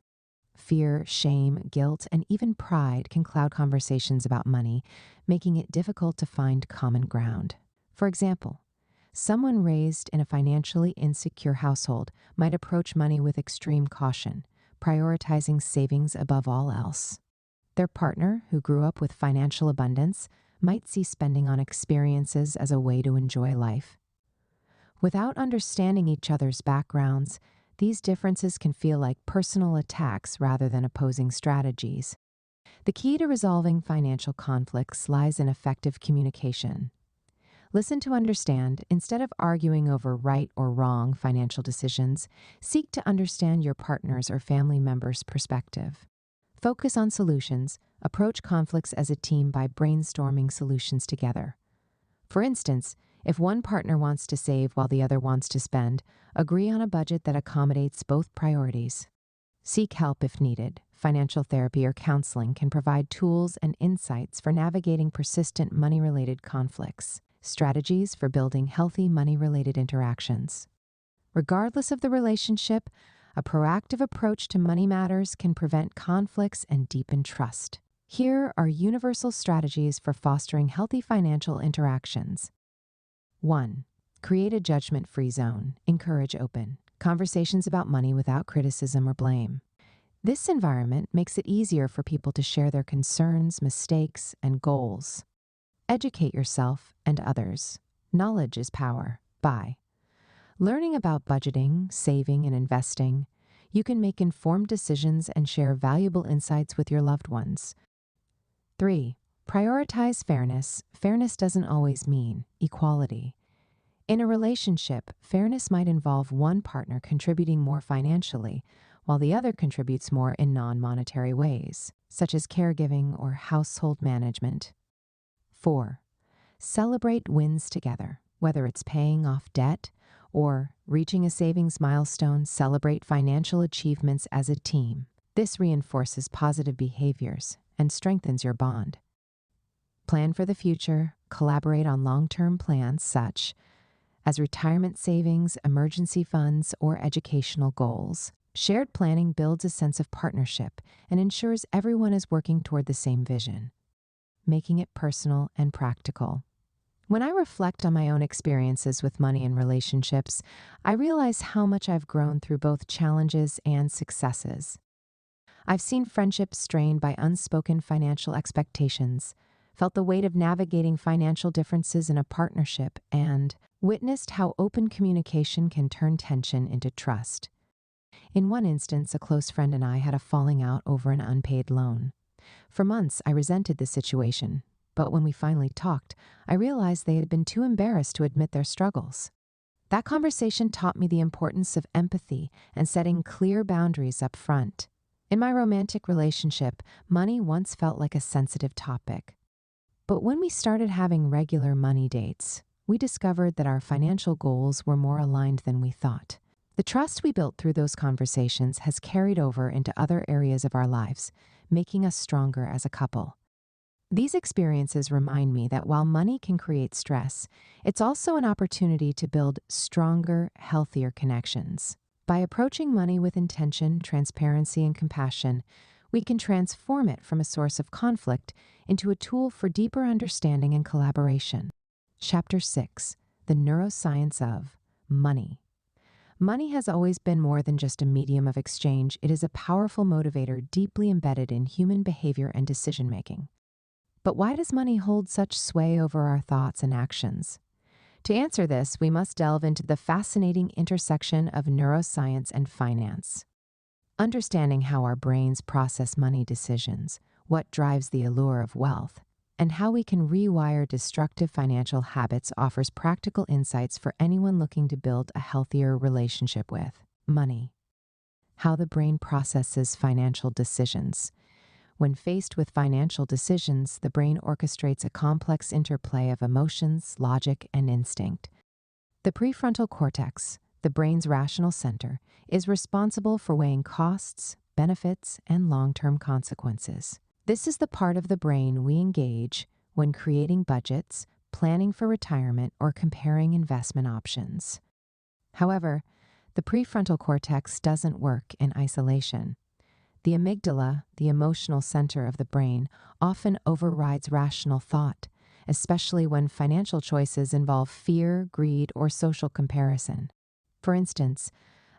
Fear, shame, guilt, and even pride can cloud conversations about money, making it difficult to find common ground. For example, someone raised in a financially insecure household might approach money with extreme caution, prioritizing savings above all else. Their partner, who grew up with financial abundance, might see spending on experiences as a way to enjoy life. Without understanding each other's backgrounds, these differences can feel like personal attacks rather than opposing strategies. The key to resolving financial conflicts lies in effective communication. Listen to understand. Instead of arguing over right or wrong financial decisions, seek to understand your partner's or family member's perspective. Focus on solutions. Approach conflicts as a team by brainstorming solutions together. For instance, if one partner wants to save while the other wants to spend, agree on a budget that accommodates both priorities. Seek help if needed. Financial therapy or counseling can provide tools and insights for navigating persistent money-related conflicts. Strategies for building healthy money-related interactions. Regardless of the relationship, a proactive approach to money matters can prevent conflicts and deepen trust. Here are universal strategies for fostering healthy financial interactions. 1. Create a judgment-free zone. Encourage open conversations about money without criticism or blame. This environment makes it easier for people to share their concerns, mistakes, and goals. Educate yourself and others. Knowledge is power. By learning about budgeting, saving, and investing, you can make informed decisions and share valuable insights with your loved ones. 3. Prioritize fairness. Fairness doesn't always mean equality. In a relationship, fairness might involve one partner contributing more financially, while the other contributes more in non-monetary ways, such as caregiving or household management. 4. Celebrate wins together. Whether it's paying off debt or reaching a savings milestone, celebrate financial achievements as a team. This reinforces positive behaviors and strengthens your bond. Plan for the future. Collaborate on long-term plans such as retirement savings, emergency funds, or educational goals. Shared planning builds a sense of partnership and ensures everyone is working toward the same vision, making it personal and practical. When I reflect on my own experiences with money and relationships, I realize how much I've grown through both challenges and successes. I've seen friendships strained by unspoken financial expectations, felt the weight of navigating financial differences in a partnership, and witnessed how open communication can turn tension into trust. In one instance, a close friend and I had a falling out over an unpaid loan. For months, I resented the situation, but when we finally talked, I realized they had been too embarrassed to admit their struggles. That conversation taught me the importance of empathy and setting clear boundaries up front. In my romantic relationship, money once felt like a sensitive topic. But when we started having regular money dates, we discovered that our financial goals were more aligned than we thought. The trust we built through those conversations has carried over into other areas of our lives, making us stronger as a couple. These experiences remind me that while money can create stress, it's also an opportunity to build stronger, healthier connections. By approaching money with intention, transparency, and compassion, we can transform it from a source of conflict into a tool for deeper understanding and collaboration. Chapter 6: The Neuroscience of Money. Money has always been more than just a medium of exchange. It is a powerful motivator deeply embedded in human behavior and decision-making. But why does money hold such sway over our thoughts and actions? To answer this, we must delve into the fascinating intersection of neuroscience and finance. Understanding how our brains process money decisions, what drives the allure of wealth, and how we can rewire destructive financial habits offers practical insights for anyone looking to build a healthier relationship with money. how the brain processes financial decisions. When faced with financial decisions, the brain orchestrates a complex interplay of emotions, logic, and instinct. The prefrontal cortex, the brain's rational center, is responsible for weighing costs, benefits, and long-term consequences. This is the part of the brain we engage when creating budgets, planning for retirement, or comparing investment options. However, the prefrontal cortex doesn't work in isolation. The amygdala, the emotional center of the brain, often overrides rational thought, especially when financial choices involve fear, greed, or social comparison. For instance,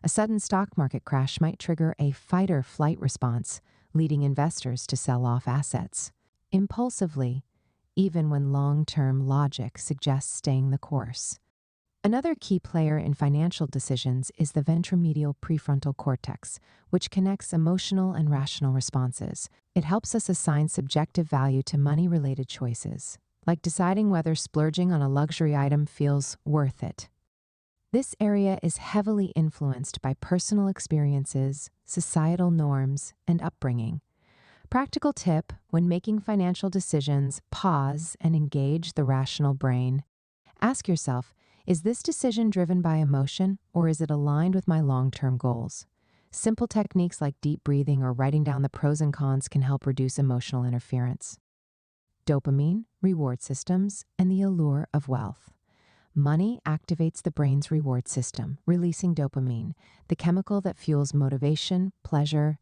a sudden stock market crash might trigger a fight-or-flight response, leading investors to sell off assets impulsively, even when long-term logic suggests staying the course. Another key player in financial decisions is the ventromedial prefrontal cortex, which connects emotional and rational responses. It helps us assign subjective value to money-related choices, like deciding whether splurging on a luxury item feels worth it. This area is heavily influenced by personal experiences, societal norms, and upbringing. Practical tip: when making financial decisions, pause and engage the rational brain. Ask yourself, is this decision driven by emotion, or is it aligned with my long-term goals? Simple techniques like deep breathing or writing down the pros and cons can help reduce emotional interference. Dopamine, reward systems, and the allure of wealth. Money activates the brain's reward system, releasing dopamine, the chemical that fuels motivation, pleasure,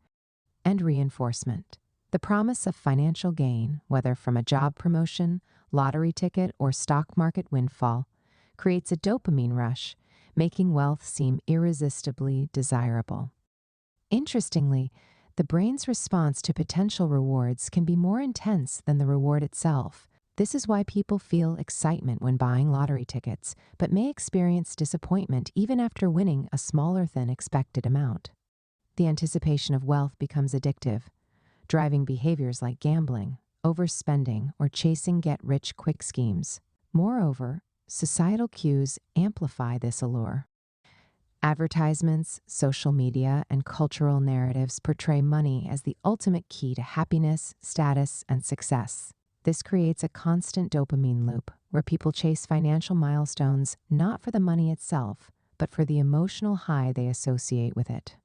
and reinforcement. The promise of financial gain, whether from a job promotion, lottery ticket, or stock market windfall, creates a dopamine rush, making wealth seem irresistibly desirable. Interestingly, the brain's response to potential rewards can be more intense than the reward itself. This is why people feel excitement when buying lottery tickets, but may experience disappointment even after winning a smaller than expected amount. The anticipation of wealth becomes addictive, driving behaviors like gambling, overspending, or chasing get-rich-quick schemes. Moreover, societal cues amplify this allure. Advertisements, social media, and cultural narratives portray money as the ultimate key to happiness, status, and success. This creates a constant dopamine loop where people chase financial milestones not for the money itself, but for the emotional high they associate with it.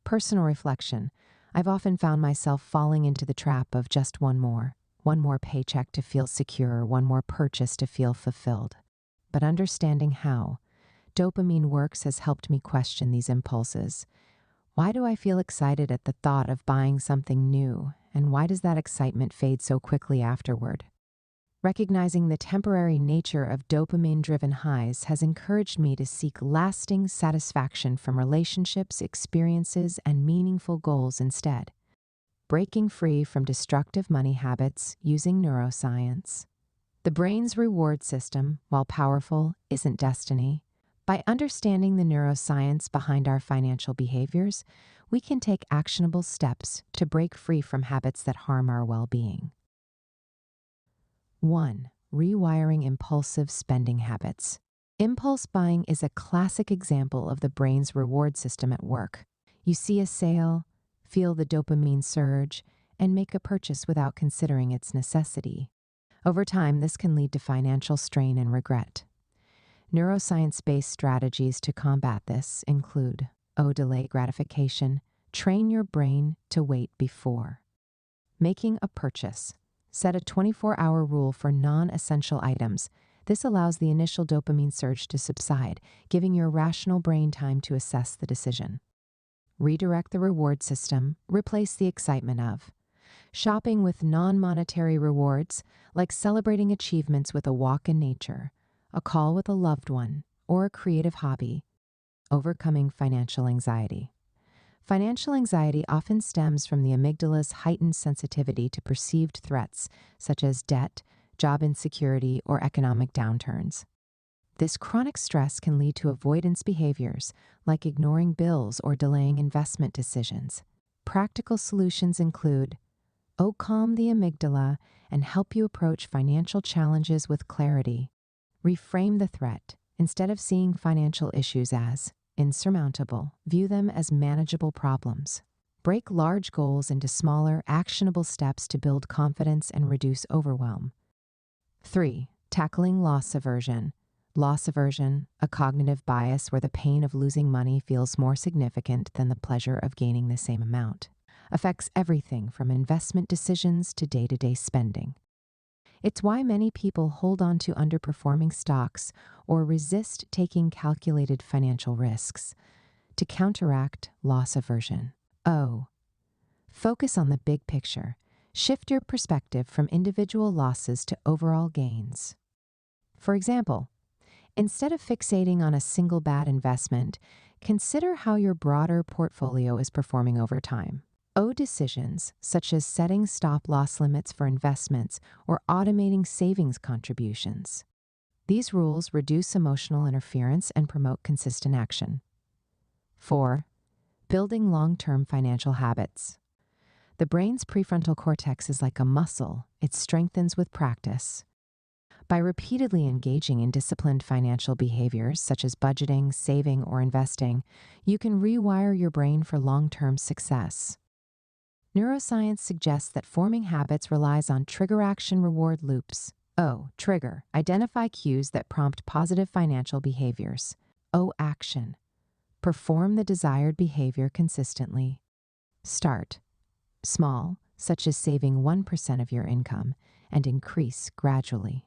Personal reflection: I've often found myself falling into the trap of just one more paycheck to feel secure, one more purchase to feel fulfilled. But understanding how dopamine works has helped me question these impulses. Why do I feel excited at the thought of buying something new, and why does that excitement fade so quickly afterward? Recognizing the temporary nature of dopamine-driven highs has encouraged me to seek lasting satisfaction from relationships, experiences, and meaningful goals instead. Breaking free from destructive money habits using neuroscience. The brain's reward system, while powerful, isn't destiny. By understanding the neuroscience behind our financial behaviors, we can take actionable steps to break free from habits that harm our well-being. 1. Rewiring impulsive spending habits. Impulse buying is a classic example of the brain's reward system at work. You see a sale, feel the dopamine surge, and make a purchase without considering its necessity. Over time, this can lead to financial strain and regret. Neuroscience-based strategies to combat this include delay gratification, train your brain to wait before. Making a purchase. Set a 24-hour rule for non-essential items. This allows the initial dopamine surge to subside, giving your rational brain time to assess the decision. Redirect the reward system, replace the excitement of. Shopping with non-monetary rewards, like celebrating achievements with a walk in nature, a call with a loved one, or a creative hobby. Overcoming financial anxiety. Financial anxiety often stems from the amygdala's heightened sensitivity to perceived threats, such as debt, job insecurity, or economic downturns. This chronic stress can lead to avoidance behaviors, like ignoring bills or delaying investment decisions. Practical solutions include: calm the amygdala and help you approach financial challenges with clarity. Reframe the threat. Instead of seeing financial issues as insurmountable. View them as manageable problems. Break large goals into smaller, actionable steps to build confidence and reduce overwhelm. 3. Tackling loss aversion. Loss aversion, a cognitive bias where the pain of losing money feels more significant than the pleasure of gaining the same amount, affects everything from investment decisions to day-to-day spending. It's why many people hold on to underperforming stocks or resist taking calculated financial risks. To counteract loss aversion. O. Focus on the big picture. Shift your perspective from individual losses to overall gains. For example, instead of fixating on a single bad investment, consider how your broader portfolio is performing over time. O decisions, such as setting stop-loss limits for investments or automating savings contributions. These rules reduce emotional interference and promote consistent action. 4. Building long-term financial habits. The brain's prefrontal cortex is like a muscle. It strengthens with practice. By repeatedly engaging in disciplined financial behaviors such as budgeting, saving, or investing, you can rewire your brain for long-term success. Neuroscience suggests that forming habits relies on trigger-action-reward loops. O. Trigger. Identify cues that prompt positive financial behaviors. O. Action. Perform the desired behavior consistently. Start small, such as saving 1% of your income, and increase gradually.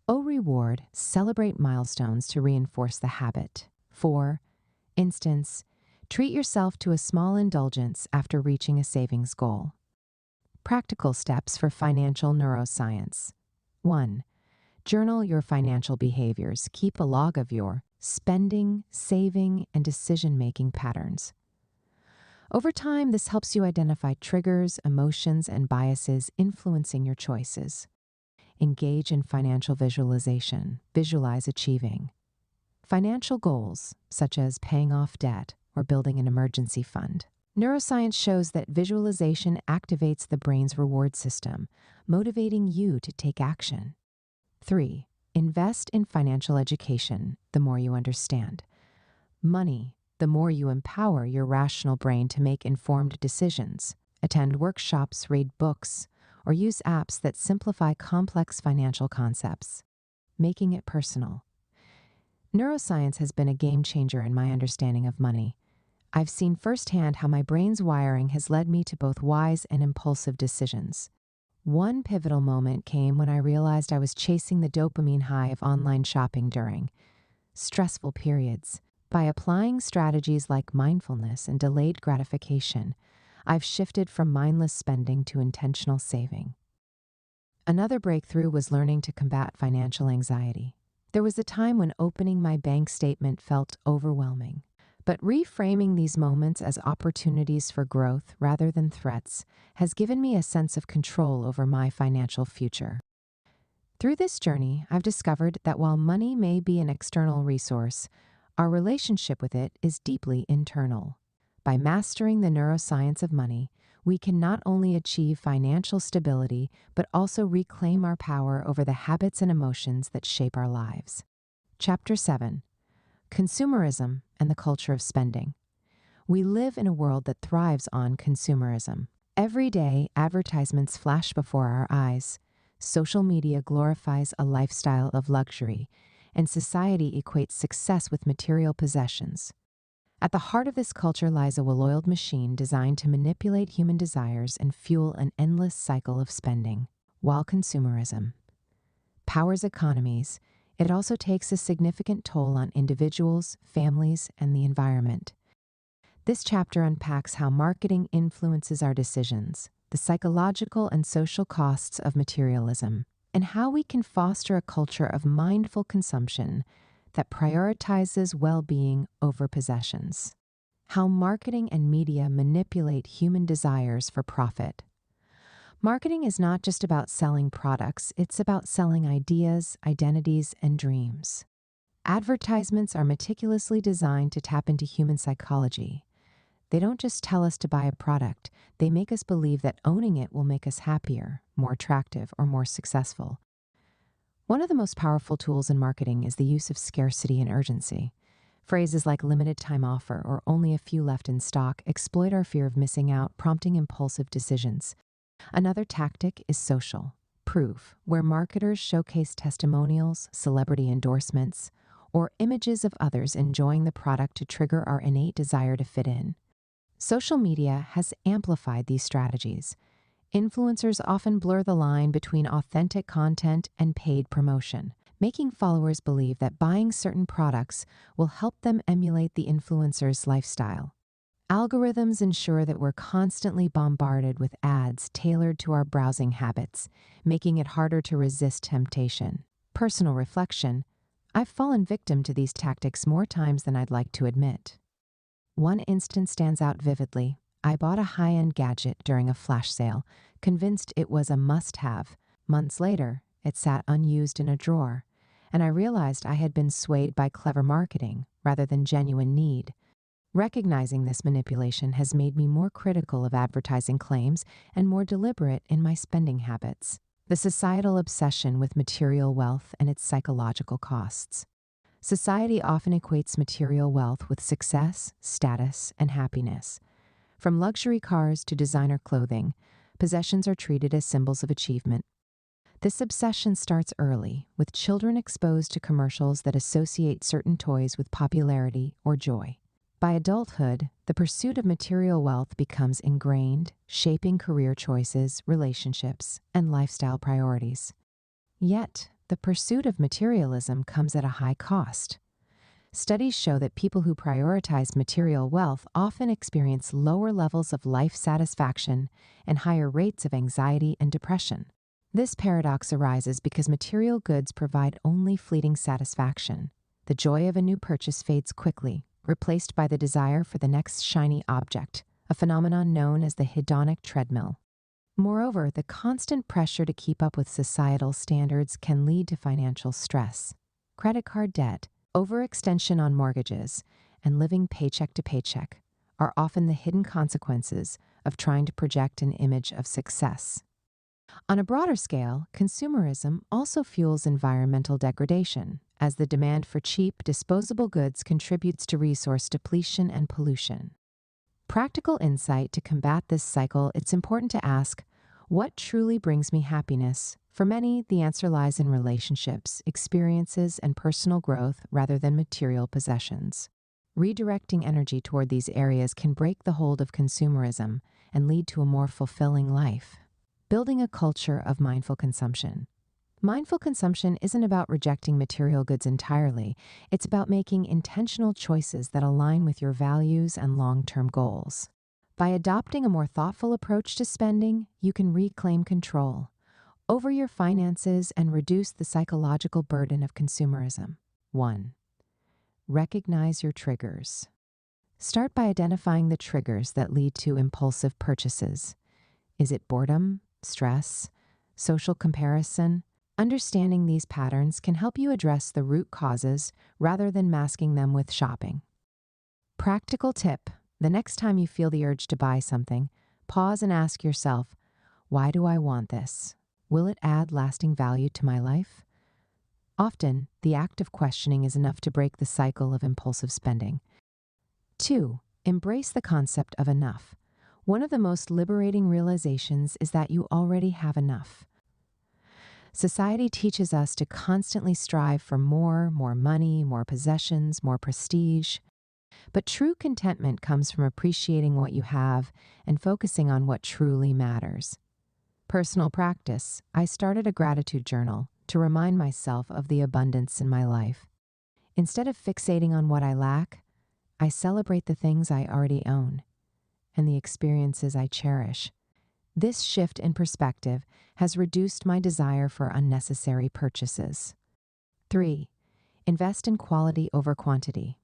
O. Reward. Celebrate milestones to reinforce the habit. 4. Instance. Treat yourself to a small indulgence after reaching a savings goal. Practical steps for financial neuroscience. 1. Journal your financial behaviors. Keep a log of your spending, saving, and decision-making patterns. Over time, this helps you identify triggers, emotions, and biases influencing your choices. Engage in financial visualization. Visualize achieving financial goals, such as paying off debt or building an emergency fund. Neuroscience shows that visualization activates the brain's reward system, motivating you to take action. 3. Invest in financial education the more you understand. Money, the more you empower your rational brain to make informed decisions. Attend workshops, read books, or use apps that simplify complex financial concepts, making it personal. Neuroscience has been a game changer in my understanding of money. I've seen firsthand how my brain's wiring has led me to both wise and impulsive decisions. One pivotal moment came when I realized I was chasing the dopamine high of online shopping during stressful periods. By applying strategies like mindfulness and delayed gratification, I've shifted from mindless spending to intentional saving. Another breakthrough was learning to combat financial anxiety. There was a time when opening my bank statement felt overwhelming. But reframing these moments as opportunities for growth rather than threats has given me a sense of control over my financial future. Through this journey, I've discovered that while money may be an external resource, our relationship with it is deeply internal. By mastering the neuroscience of money, we can not only achieve financial stability, but also reclaim our power over the habits and emotions that shape our lives. Chapter 7. Consumerism and the culture of spending. We live in a world that thrives on consumerism. Every day, advertisements flash before our eyes. Social media glorifies a lifestyle of luxury, and society equates success with material possessions. At the heart of this culture lies a well-oiled machine designed to manipulate human desires and fuel an endless cycle of spending. While consumerism powers economies, it also takes a significant toll on individuals, families, and the environment. This chapter unpacks how marketing influences our decisions, the psychological and social costs of materialism, and how we can foster a culture of mindful consumption that prioritizes well-being over possessions. How marketing and media manipulate human desires for profit. Marketing is not just about selling products, it's about selling ideas, identities, and dreams. Advertisements are meticulously designed to tap into human psychology. They don't just tell us to buy a product, they make us believe that owning it will make us happier, more attractive, or more successful. One of the most powerful tools in marketing is the use of scarcity and urgency. Phrases like limited time offer or only a few left in stock exploit our fear of missing out, prompting impulsive decisions. Another tactic is social proof, where marketers showcase testimonials, celebrity endorsements, or images of others enjoying the product to trigger our innate desire to fit in. Social media has amplified these strategies. Influencers often blur the line between authentic content and paid promotion, making followers believe that buying certain products will help them emulate the influencer's lifestyle. Algorithms ensure that we're constantly bombarded with ads tailored to our browsing habits, making it harder to resist temptation. Personal reflection: I've fallen victim to these tactics more times than I'd like to admit. One instance stands out vividly. I bought a high-end gadget during a flash sale, convinced it was a must-have. Months later, it sat unused in a drawer, and I realized I had been swayed by clever marketing rather than genuine need. Recognizing this manipulation has made me more critical of advertising claims and more deliberate in my spending habits. The societal obsession with material wealth and its psychological costs. Society often equates material wealth with success, status, and happiness. From luxury cars to designer clothing, possessions are treated as symbols of achievement. This obsession starts early, with children exposed to commercials that associate certain toys with popularity or joy. By adulthood, the pursuit of material wealth becomes ingrained, shaping career choices, relationships, and lifestyle priorities. Yet, the pursuit of materialism comes at a high cost. Studies show that people who prioritize material wealth often experience lower levels of life satisfaction and higher rates of anxiety and depression. This paradox arises because material goods provide only fleeting satisfaction. The joy of a new purchase fades quickly, replaced by the desire for the next shiny object, a phenomenon known as the hedonic treadmill. Moreover, the constant pressure to keep up with societal standards can lead to financial stress. Credit card debt, overextension on mortgages, and living paycheck to paycheck are often the hidden consequences of trying to project an image of success. On a broader scale, consumerism also fuels environmental degradation, as the demand for cheap, disposable goods contributes to resource depletion and pollution. Practical insight to combat this cycle: it's important to ask, what truly brings me happiness? For many, the answer lies in relationships, experiences, and personal growth rather than material possessions. Redirecting energy toward these areas can break the hold of consumerism and lead to a more fulfilling life. Building a culture of mindful consumption. Mindful consumption isn't about rejecting material goods entirely. It's about making intentional choices that align with your values and long-term goals. By adopting a more thoughtful approach to spending, you can reclaim control over your finances and reduce the psychological burden of consumerism. 1. Recognize your triggers. Start by identifying the triggers that lead to impulsive purchases. Is it boredom, stress, social comparison? Understanding these patterns can help you address the root causes rather than masking them with shopping. Practical tip: the next time you feel the urge to buy something, pause and ask yourself, why do I want this? Will it add lasting value to my life? Often, the act of questioning is enough to break the cycle of impulsive spending. 2. Embrace the concept of enough. One of the most liberating realizations is that you already have enough. Society teaches us to constantly strive for more money, more possessions, more prestige. But true contentment comes from appreciating what you have and focusing on what truly matters. Personal practice: I started a gratitude journal to remind myself of the abundance in my life. Instead of fixating on what I lack, I celebrate the things I already own and the experiences I cherish. This shift in perspective has reduced my desire for unnecessary purchases. 3. Invest in quality over quantity.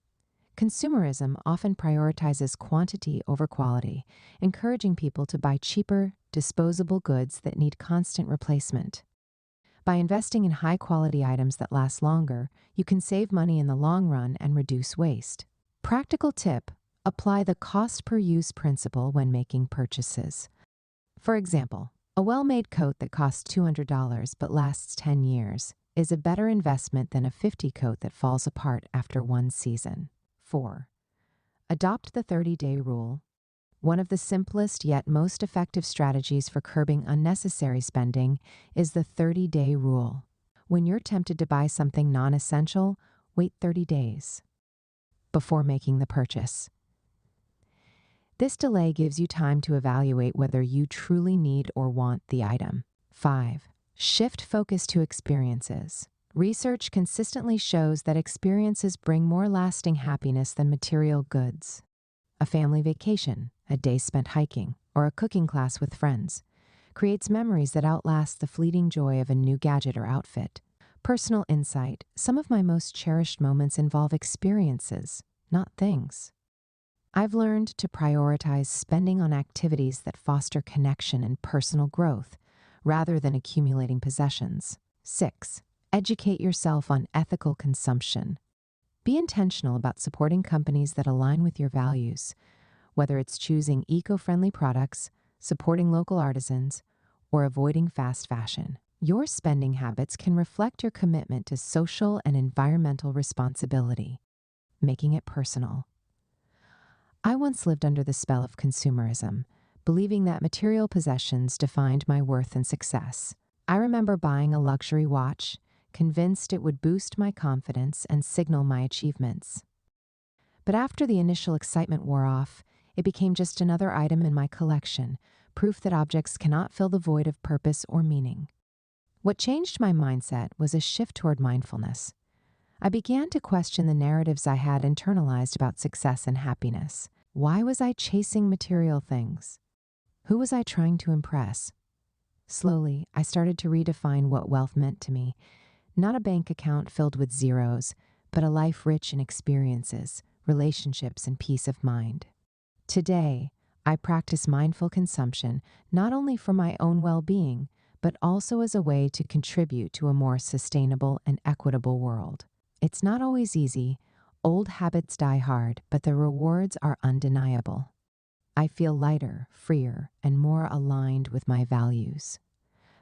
Consumerism often prioritizes quantity over quality, encouraging people to buy cheaper, disposable goods that need constant replacement. By investing in high-quality items that last longer, you can save money in the long run and reduce waste. Practical tip: apply the cost-per-use principle when making purchases. For example, a well-made coat that costs $200 but lasts 10 years is a better investment than a $50 coat that falls apart after one season. 4. Adopt the 30-day rule. One of the simplest yet most effective strategies for curbing unnecessary spending is the 30-day rule. When you're tempted to buy something non-essential, wait 30 days before making the purchase. This delay gives you time to evaluate whether you truly need or want the item. 5. Shift focus to experiences. Research consistently shows that experiences bring more lasting happiness than material goods. A family vacation, a day spent hiking, or a cooking class with friends creates memories that outlast the fleeting joy of a new gadget or outfit. Personal insight: some of my most cherished moments involve experiences, not things. I've learned to prioritize spending on activities that foster connection and personal growth, rather than accumulating possessions. 6. Educate yourself on ethical consumption. Be intentional about supporting companies that align with your values, whether it's choosing eco-friendly products, supporting local artisans, or avoiding fast fashion. Your spending habits can reflect your commitment to social and environmental responsibility, making it personal. I once lived under the spell of consumerism, believing that material possessions defined my worth and success. I remember buying a luxury watch, convinced it would boost my confidence and signal my achievements. But after the initial excitement wore off, it became just another item in my collection, proof that objects cannot fill the void of purpose or meaning. What changed my mindset was a shift toward mindfulness. I began to question the narratives I had internalized about success and happiness. Why was I chasing material things? Who was I trying to impress? Slowly, I started to redefine what wealth meant to me. Not a bank account filled with zeros, but a life rich in experiences, relationships, and peace of mind. Today, I practice mindful consumption not only for my own well-being, but also as a way to contribute to a more sustainable and equitable world. It's not always easy. Old habits die hard, but the rewards are undeniable. I feel lighter, freer, and more aligned with my values.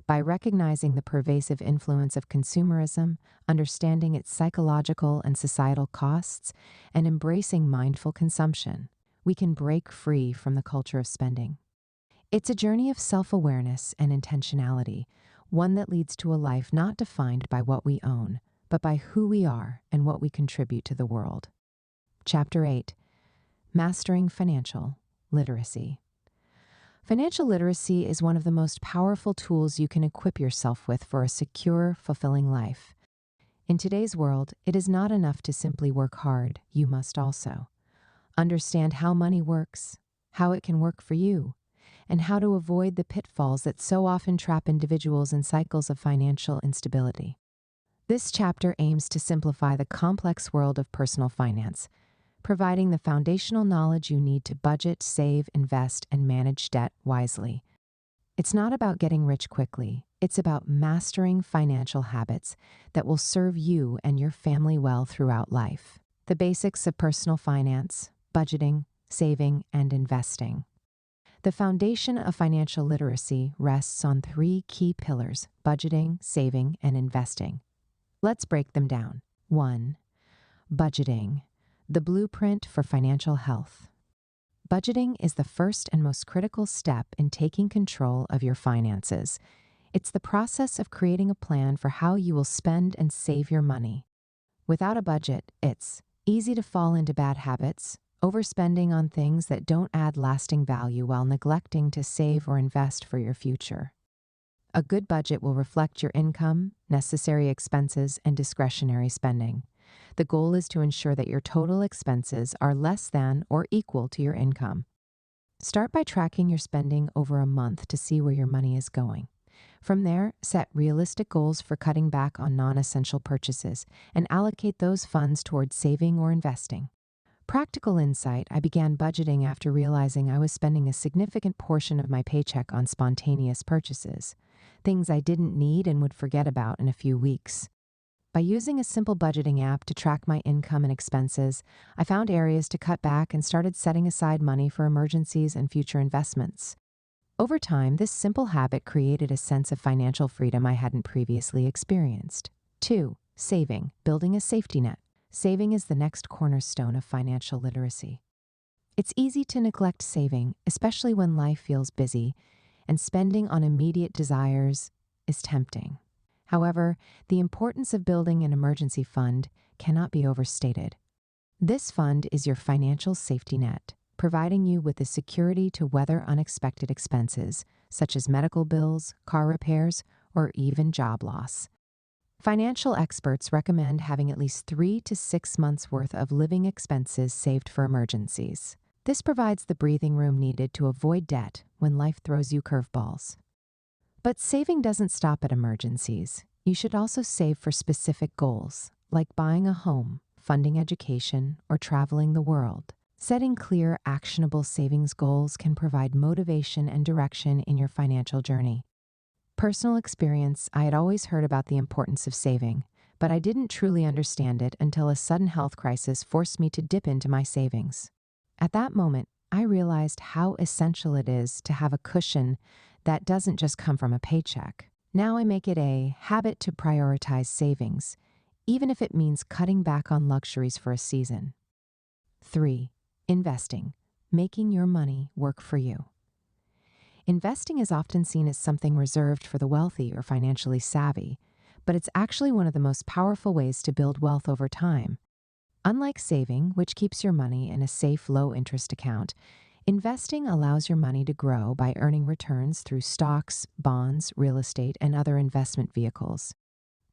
By recognizing the pervasive influence of consumerism, understanding its psychological and societal costs, and embracing mindful consumption, we can break free from the culture of spending. It's a journey of self-awareness and intentionality, one that leads to a life not defined by what we own, but by who we are and what we contribute to the world. Chapter 8. Mastering Financial Literacy. Financial literacy is one of the most powerful tools you can equip yourself with for a secure, fulfilling life. In today's world, it is not enough to simply work hard. You must also understand how money works, how it can work for you, and how to avoid the pitfalls that so often trap individuals in cycles of financial instability. This chapter aims to simplify the complex world of personal finance, providing the foundational knowledge you need to budget, save, invest, and manage debt wisely. It's not about getting rich quickly. It's about mastering financial habits that will serve you and your family well throughout life. The basics of personal finance: budgeting, saving, and investing. The foundation of financial literacy rests on 3 key pillars: budgeting, saving, and investing. Let's break them down. 1. Budgeting. The blueprint for financial health. Budgeting is the first and most critical step in taking control of your finances. It's the process of creating a plan for how you will spend and save your money. Without a budget, it's easy to fall into bad habits, overspending on things that don't add lasting value while neglecting to save or invest for your future. A good budget will reflect your income, necessary expenses, and discretionary spending. The goal is to ensure that your total expenses are less than or equal to your income. Start by tracking your spending over a month to see where your money is going. From there, set realistic goals for cutting back on non-essential purchases and allocate those funds towards saving or investing. Practical insight: I began budgeting after realizing I was spending a significant portion of my paycheck on spontaneous purchases, things I didn't need and would forget about in a few weeks. By using a simple budgeting app to track my income and expenses, I found areas to cut back and started setting aside money for emergencies and future investments. Over time, this simple habit created a sense of financial freedom I hadn't previously experienced. 2. Saving, building a safety net. saving is the next cornerstone of financial literacy. It's easy to neglect saving, especially when life feels busy and spending on immediate desires is tempting. However, the importance of building an emergency fund cannot be overstated. This fund is your financial safety net, providing you with the security to weather unexpected expenses, such as medical bills, car repairs, or even job loss. Financial experts recommend having at least 3 to 6 months' worth of living expenses saved for emergencies. This provides the breathing room needed to avoid debt when life throws you curveballs. But saving doesn't stop at emergencies. You should also save for specific goals, like buying a home, funding education, or traveling the world. Setting clear, actionable savings goals can provide motivation and direction in your financial journey. Personal experience, I had always heard about the importance of saving, but I didn't truly understand it until a sudden health crisis forced me to dip into my savings. At that moment, I realized how essential it is to have a cushion that doesn't just come from a paycheck. Now I make it a habit to prioritize savings, even if it means cutting back on luxuries for a season. 3. Investing, making your money work for you. Investing is often seen as something reserved for the wealthy or financially savvy, but it's actually one of the most powerful ways to build wealth over time. Unlike saving, which keeps your money in a safe, low-interest account, investing allows your money to grow by earning returns through stocks, bonds, real estate, and other investment vehicles.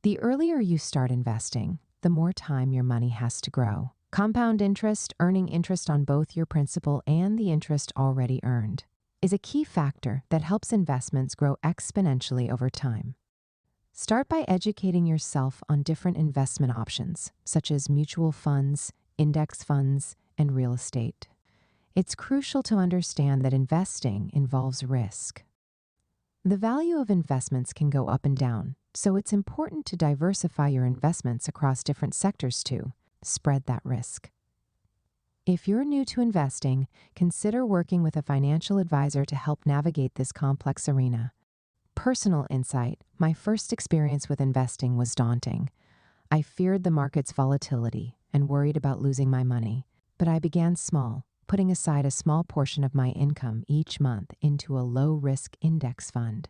The earlier you start investing, the more time your money has to grow. Compound interest, earning interest on both your principal and the interest already earned, is a key factor that helps investments grow exponentially over time. Start by educating yourself on different investment options, such as mutual funds, index funds, and real estate. It's crucial to understand that investing involves risk. The value of investments can go up and down, so it's important to diversify your investments across different sectors to spread that risk. If you're new to investing, consider working with a financial advisor to help navigate this complex arena. Personal insight, my first experience with investing was daunting. I feared the market's volatility and worried about losing my money, but I began small, putting aside a small portion of my income each month into a low-risk index fund.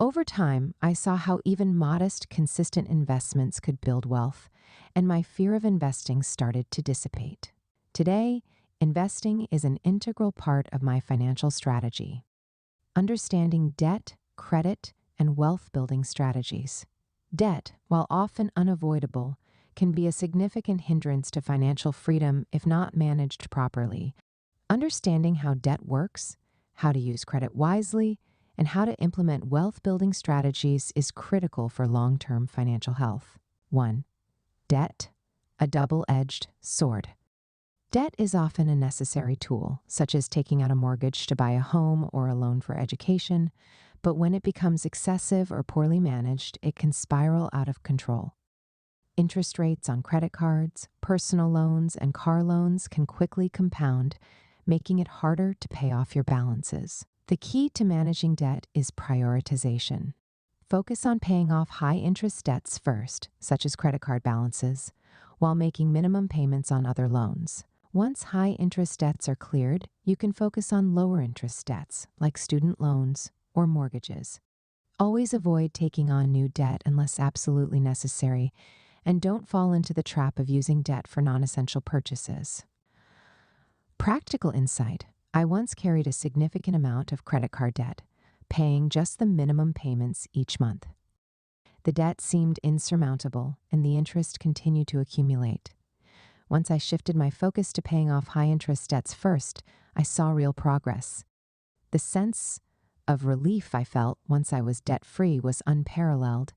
Over time, I saw how even modest, consistent investments could build wealth, and my fear of investing started to dissipate. Today, investing is an integral part of my financial strategy. Understanding debt, credit, and wealth-building strategies. Debt, while often unavoidable, can be a significant hindrance to financial freedom if not managed properly. Understanding how debt works, how to use credit wisely, and how to implement wealth-building strategies is critical for long-term financial health. 1. Debt, a double-edged sword. Debt is often a necessary tool, such as taking out a mortgage to buy a home or a loan for education, but when it becomes excessive or poorly managed, it can spiral out of control. Interest rates on credit cards, personal loans, and car loans can quickly compound, making it harder to pay off your balances. The key to managing debt is prioritization. Focus on paying off high-interest debts first, such as credit card balances, while making minimum payments on other loans. Once high-interest debts are cleared, you can focus on lower-interest debts, like student loans or mortgages. Always avoid taking on new debt unless absolutely necessary, and don't fall into the trap of using debt for non-essential purchases. Practical insight. I once carried a significant amount of credit card debt, paying just the minimum payments each month. The debt seemed insurmountable, and the interest continued to accumulate. Once I shifted my focus to paying off high-interest debts first, I saw real progress. The sense of relief I felt once I was debt-free was unparalleled,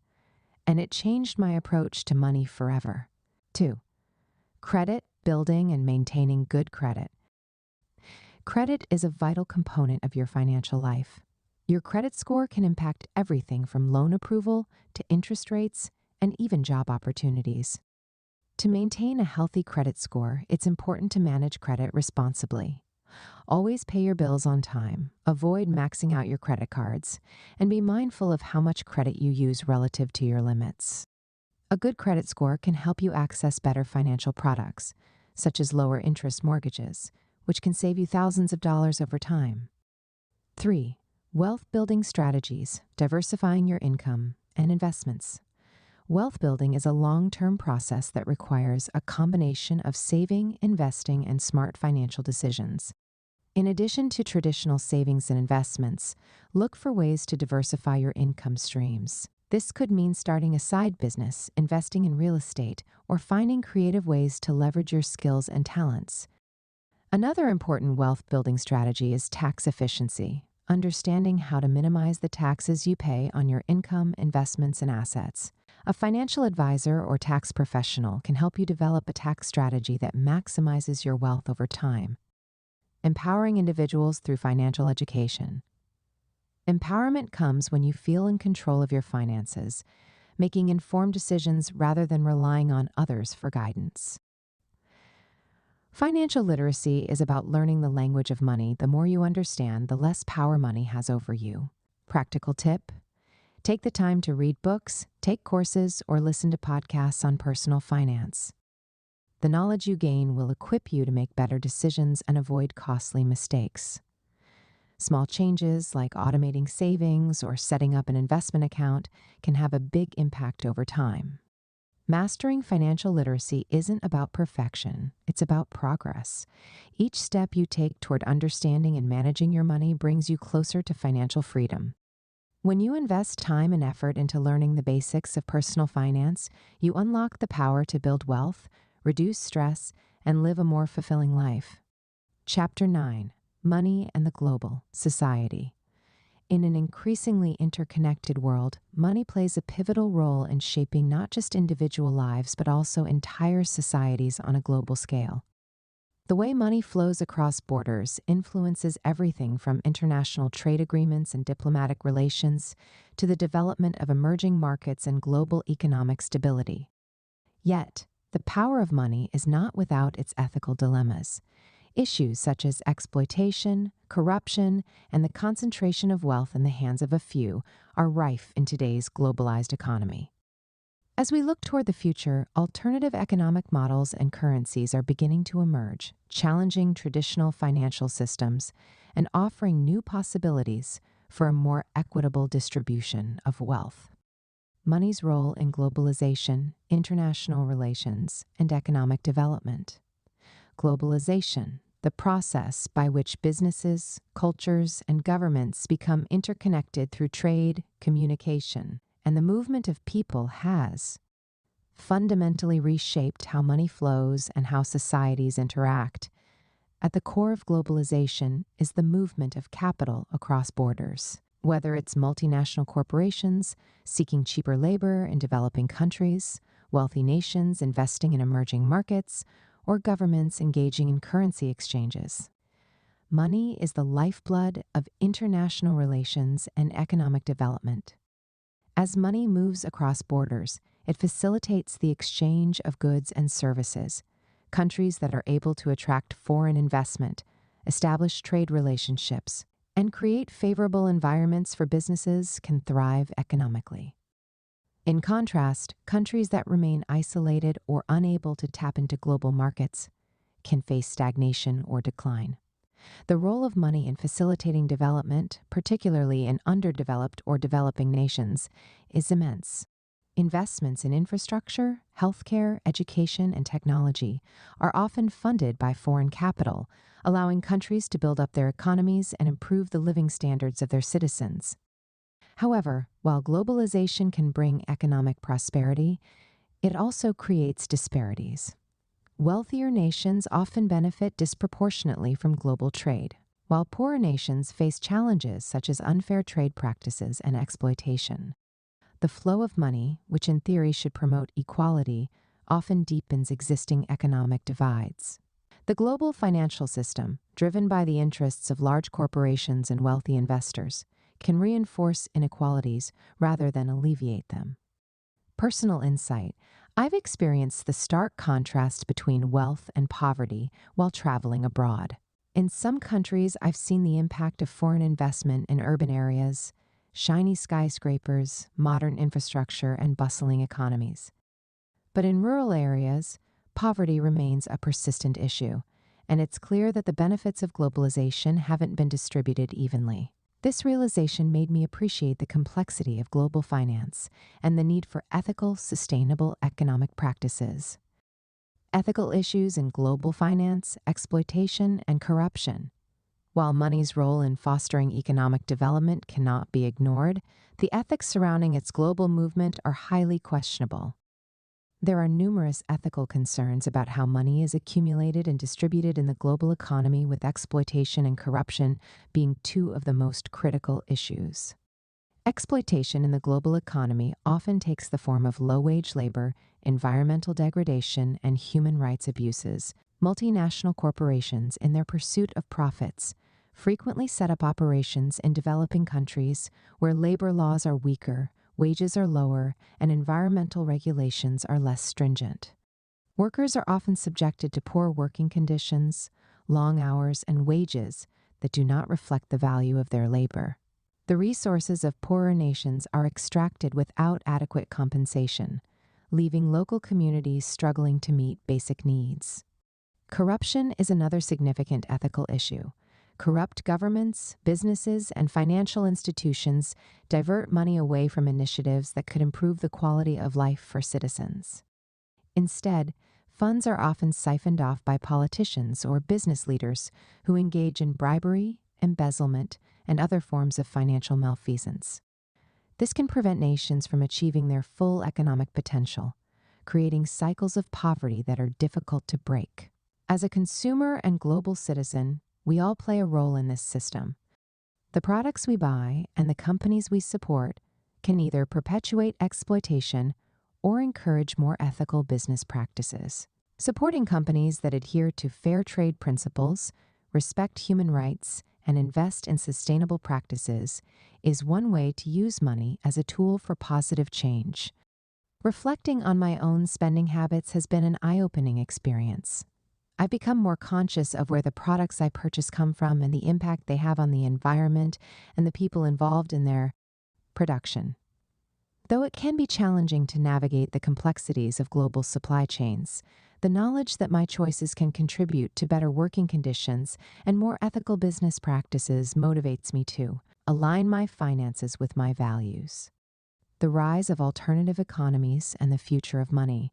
and it changed my approach to money forever. 2. Credit, building and maintaining good credit. Credit is a vital component of your financial life. Your credit score can impact everything from loan approval to interest rates and even job opportunities. To maintain a healthy credit score, it's important to manage credit responsibly. Always pay your bills on time, avoid maxing out your credit cards, and be mindful of how much credit you use relative to your limits. A good credit score can help you access better financial products, such as lower interest mortgages, which can save you thousands of dollars over time. 3. Wealth building strategies, diversifying your income and investments. Wealth building is a long-term process that requires a combination of saving, investing, and smart financial decisions. In addition to traditional savings and investments, look for ways to diversify your income streams. This could mean starting a side business, investing in real estate, or finding creative ways to leverage your skills and talents. Another important wealth-building strategy is tax efficiency, understanding how to minimize the taxes you pay on your income, investments, and assets. A financial advisor or tax professional can help you develop a tax strategy that maximizes your wealth over time. Empowering individuals through financial education. Empowerment comes when you feel in control of your finances, making informed decisions rather than relying on others for guidance. Financial literacy is about learning the language of money. The more you understand, the less power money has over you. Practical tip: take the time to read books, take courses, or listen to podcasts on personal finance. The knowledge you gain will equip you to make better decisions and avoid costly mistakes. Small changes like automating savings or setting up an investment account can have a big impact over time. Mastering financial literacy isn't about perfection, it's about progress. Each step you take toward understanding and managing your money brings you closer to financial freedom. When you invest time and effort into learning the basics of personal finance, you unlock the power to build wealth, reduce stress, and live a more fulfilling life. Chapter 9: Money and the Global Society. In an increasingly interconnected world, money plays a pivotal role in shaping not just individual lives but also entire societies on a global scale. The way money flows across borders influences everything from international trade agreements and diplomatic relations to the development of emerging markets and global economic stability. Yet, the power of money is not without its ethical dilemmas. Issues such as exploitation, corruption, and the concentration of wealth in the hands of a few are rife in today's globalized economy. As we look toward the future, alternative economic models and currencies are beginning to emerge, challenging traditional financial systems and offering new possibilities for a more equitable distribution of wealth. Money's role in globalization, international relations, and economic development. Globalization, the process by which businesses, cultures, and governments become interconnected through trade, communication, and the movement of people has fundamentally reshaped how money flows and how societies interact. At the core of globalization is the movement of capital across borders. Whether it's multinational corporations seeking cheaper labor in developing countries, wealthy nations investing in emerging markets, or governments engaging in currency exchanges. Money is the lifeblood of international relations and economic development. As money moves across borders, it facilitates the exchange of goods and services. Countries that are able to attract foreign investment, establish trade relationships, and create favorable environments for businesses can thrive economically. In contrast, countries that remain isolated or unable to tap into global markets can face stagnation or decline. The role of money in facilitating development, particularly in underdeveloped or developing nations, is immense. Investments in infrastructure, healthcare, education, and technology are often funded by foreign capital, allowing countries to build up their economies and improve the living standards of their citizens. However, while globalization can bring economic prosperity, it also creates disparities. Wealthier nations often benefit disproportionately from global trade, while poorer nations face challenges such as unfair trade practices and exploitation. The flow of money, which in theory should promote equality, often deepens existing economic divides. The global financial system, driven by the interests of large corporations and wealthy investors, can reinforce inequalities rather than alleviate them. Personal insight: I've experienced the stark contrast between wealth and poverty while traveling abroad. In some countries, I've seen the impact of foreign investment in urban areas, shiny skyscrapers, modern infrastructure, and bustling economies. But in rural areas, poverty remains a persistent issue, and it's clear that the benefits of globalization haven't been distributed evenly. This realization made me appreciate the complexity of global finance and the need for ethical, sustainable economic practices. Ethical issues in global finance, exploitation, and corruption. While money's role in fostering economic development cannot be ignored, the ethics surrounding its global movement are highly questionable. There are numerous ethical concerns about how money is accumulated and distributed in the global economy, with exploitation and corruption being two of the most critical issues. Exploitation in the global economy often takes the form of low-wage labor, environmental degradation, and human rights abuses. Multinational corporations, in their pursuit of profits, frequently set up operations in developing countries where labor laws are weaker, wages are lower, and environmental regulations are less stringent. Workers are often subjected to poor working conditions, long hours, and wages that do not reflect the value of their labor. The resources of poorer nations are extracted without adequate compensation, leaving local communities struggling to meet basic needs. Corruption is another significant ethical issue. Corrupt governments, businesses, and financial institutions divert money away from initiatives that could improve the quality of life for citizens. Instead, funds are often siphoned off by politicians or business leaders who engage in bribery, embezzlement, and other forms of financial malfeasance. This can prevent nations from achieving their full economic potential, creating cycles of poverty that are difficult to break. As a consumer and global citizen, we all play a role in this system. The products we buy and the companies we support can either perpetuate exploitation or encourage more ethical business practices. Supporting companies that adhere to fair trade principles, respect human rights, and invest in sustainable practices is one way to use money as a tool for positive change. Reflecting on my own spending habits has been an eye-opening experience. I've become more conscious of where the products I purchase come from and the impact they have on the environment and the people involved in their production. Though it can be challenging to navigate the complexities of global supply chains, the knowledge that my choices can contribute to better working conditions and more ethical business practices motivates me to align my finances with my values. The rise of alternative economies and the future of money.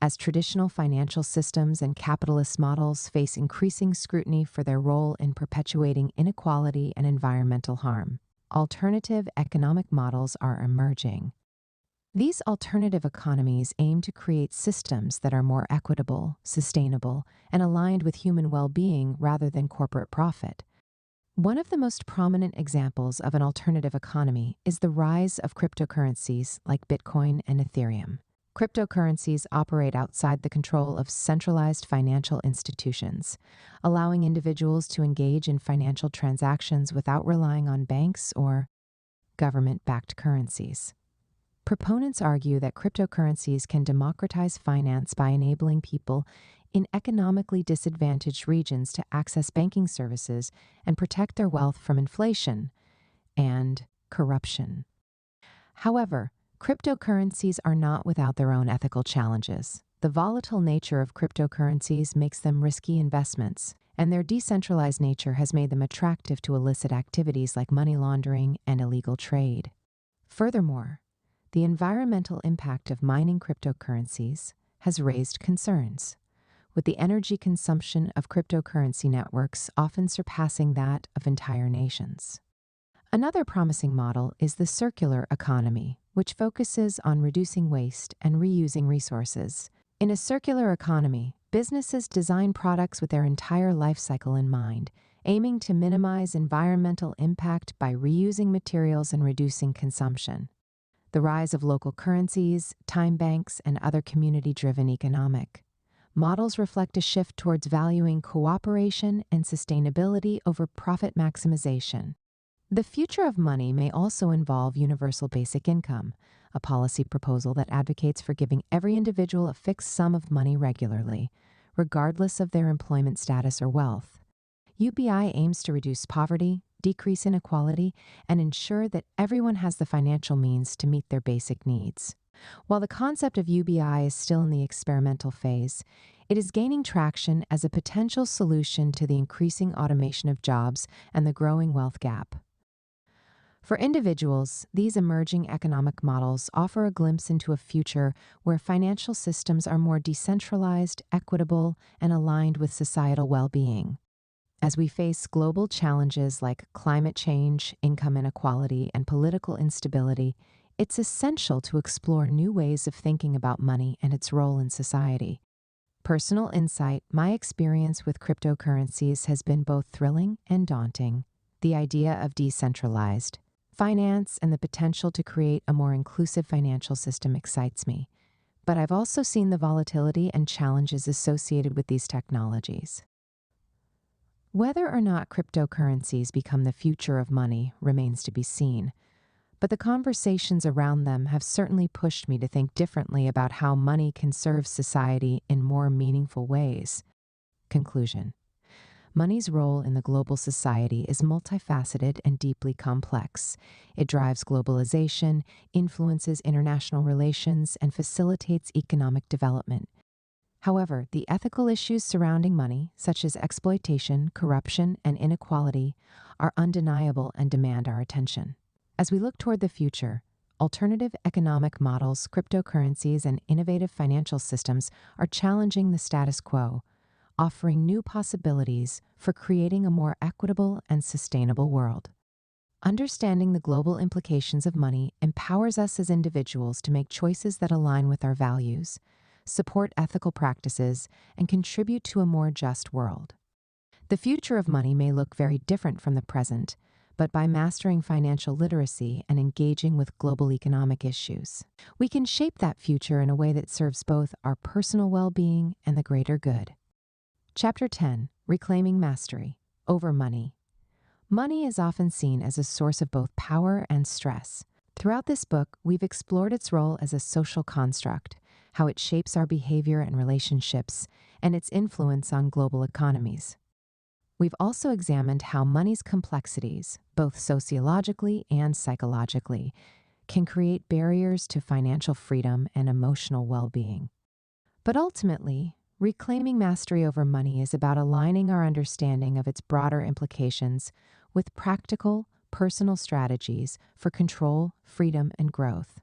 As traditional financial systems and capitalist models face increasing scrutiny for their role in perpetuating inequality and environmental harm, alternative economic models are emerging. These alternative economies aim to create systems that are more equitable, sustainable, and aligned with human well-being rather than corporate profit. One of the most prominent examples of an alternative economy is the rise of cryptocurrencies like Bitcoin and Ethereum. Cryptocurrencies operate outside the control of centralized financial institutions, allowing individuals to engage in financial transactions without relying on banks or government-backed currencies. Proponents argue that cryptocurrencies can democratize finance by enabling people in economically disadvantaged regions to access banking services and protect their wealth from inflation and corruption. However, cryptocurrencies are not without their own ethical challenges. The volatile nature of cryptocurrencies makes them risky investments, and their decentralized nature has made them attractive to illicit activities like money laundering and illegal trade. Furthermore, the environmental impact of mining cryptocurrencies has raised concerns, with the energy consumption of cryptocurrency networks often surpassing that of entire nations. Another promising model is the circular economy, which focuses on reducing waste and reusing resources. In a circular economy, businesses design products with their entire life cycle in mind, aiming to minimize environmental impact by reusing materials and reducing consumption. The rise of local currencies, time banks, and other community-driven economic models reflect a shift towards valuing cooperation and sustainability over profit maximization. The future of money may also involve universal basic income, a policy proposal that advocates for giving every individual a fixed sum of money regularly, regardless of their employment status or wealth. UBI aims to reduce poverty, decrease inequality, and ensure that everyone has the financial means to meet their basic needs. While the concept of UBI is still in the experimental phase, it is gaining traction as a potential solution to the increasing automation of jobs and the growing wealth gap. For individuals, these emerging economic models offer a glimpse into a future where financial systems are more decentralized, equitable, and aligned with societal well-being. As we face global challenges like climate change, income inequality, and political instability, it's essential to explore new ways of thinking about money and its role in society. Personal insight, my experience with cryptocurrencies has been both thrilling and daunting. The idea of decentralized finance and the potential to create a more inclusive financial system excites me. But I've also seen the volatility and challenges associated with these technologies. Whether or not cryptocurrencies become the future of money remains to be seen, but the conversations around them have certainly pushed me to think differently about how money can serve society in more meaningful ways. Conclusion. Money's role in the global society is multifaceted and deeply complex. It drives globalization, influences international relations, and facilitates economic development. However, the ethical issues surrounding money, such as exploitation, corruption, and inequality, are undeniable and demand our attention. As we look toward the future, alternative economic models, cryptocurrencies, and innovative financial systems are challenging the status quo, offering new possibilities for creating a more equitable and sustainable world. Understanding the global implications of money empowers us as individuals to make choices that align with our values, support ethical practices, and contribute to a more just world. The future of money may look very different from the present, but by mastering financial literacy and engaging with global economic issues, we can shape that future in a way that serves both our personal well-being and the greater good. Chapter 10, Reclaiming Mastery over Money. Money is often seen as a source of both power and stress. Throughout this book, we've explored its role as a social construct, how it shapes our behavior and relationships, and its influence on global economies. We've also examined how money's complexities, both sociologically and psychologically, can create barriers to financial freedom and emotional well-being. But ultimately, reclaiming mastery over money is about aligning our understanding of its broader implications with practical, personal strategies for control, freedom, and growth.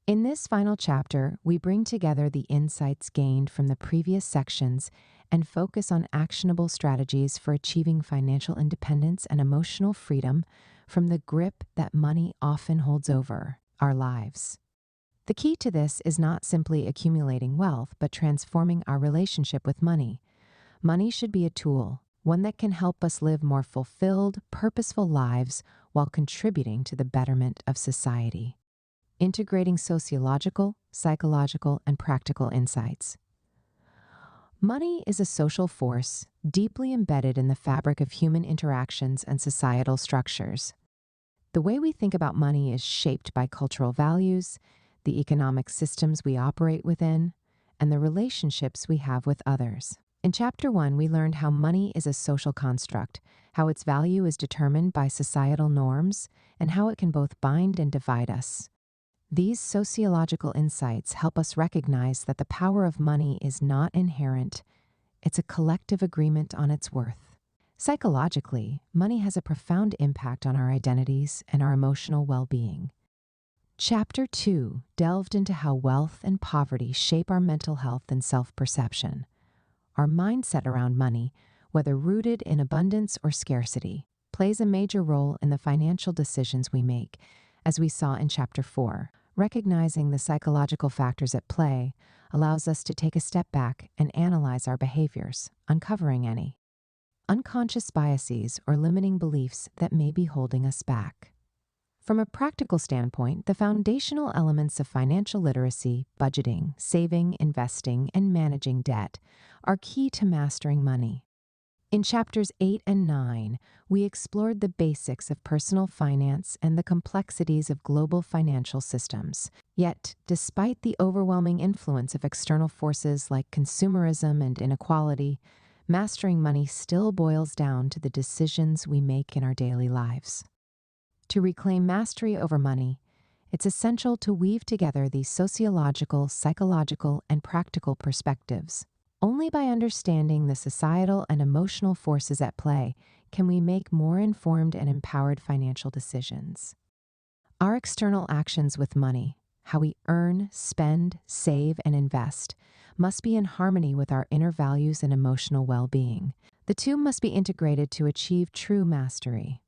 In this final chapter, we bring together the insights gained from the previous sections and focus on actionable strategies for achieving financial independence and emotional freedom from the grip that money often holds over our lives. The key to this is not simply accumulating wealth, but transforming our relationship with money. Money should be a tool, one that can help us live more fulfilled, purposeful lives while contributing to the betterment of society. Integrating sociological, psychological, and practical insights. Money is a social force deeply embedded in the fabric of human interactions and societal structures. The way we think about money is shaped by cultural values, the economic systems we operate within, and the relationships we have with others. In Chapter 1, we learned how money is a social construct, how its value is determined by societal norms, and how it can both bind and divide us. These sociological insights help us recognize that the power of money is not inherent. It's a collective agreement on its worth. Psychologically, money has a profound impact on our identities and our emotional well-being. Chapter 2 delved into how wealth and poverty shape our mental health and self-perception. Our mindset around money, whether rooted in abundance or scarcity, plays a major role in the financial decisions we make, as we saw in Chapter 4. Recognizing the psychological factors at play allows us to take a step back and analyze our behaviors, uncovering any unconscious biases or limiting beliefs that may be holding us back. From a practical standpoint, the foundational elements of financial literacy, budgeting, saving, investing, and managing debt are key to mastering money. In Chapters 8 and 9, we explored the basics of personal finance and the complexities of global financial systems. Yet, despite the overwhelming influence of external forces like consumerism and inequality, mastering money still boils down to the decisions we make in our daily lives. To reclaim mastery over money, It's essential to weave together these sociological, psychological, and practical perspectives. Only by understanding the societal and emotional forces at play can we make more informed and empowered financial decisions. Our external actions with money, how we earn, spend, save, and invest, must be in harmony with our inner values and emotional well-being. The two must be integrated to achieve true mastery.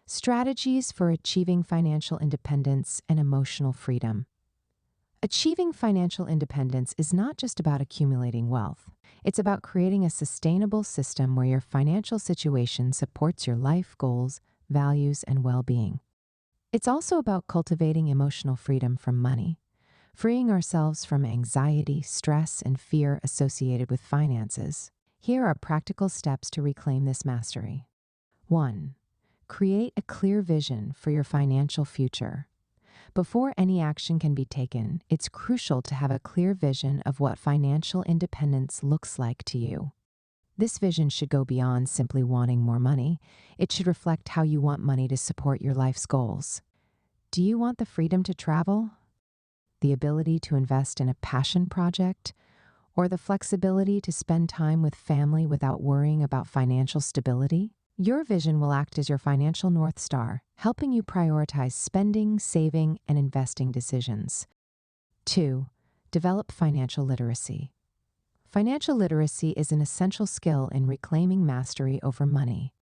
Strategies for achieving financial independence and emotional freedom. Achieving financial independence is not just about accumulating wealth. It's about creating a sustainable system where your financial situation supports your life goals, values, and well-being. It's also about cultivating emotional freedom from money, freeing ourselves from anxiety, stress, and fear associated with finances. Here are practical steps to reclaim this mastery. 1. Create a clear vision for your financial future. Before any action can be taken, it's crucial to have a clear vision of what financial independence looks like to you. This vision should go beyond simply wanting more money. It should reflect how you want money to support your life's goals. Do you want the freedom to travel? The ability to invest in a passion project? Or the flexibility to spend time with family without worrying about financial stability? Your vision will act as your financial North Star, helping you prioritize spending, saving, and investing decisions. 2. Develop financial literacy. Financial literacy is an essential skill in reclaiming mastery over money.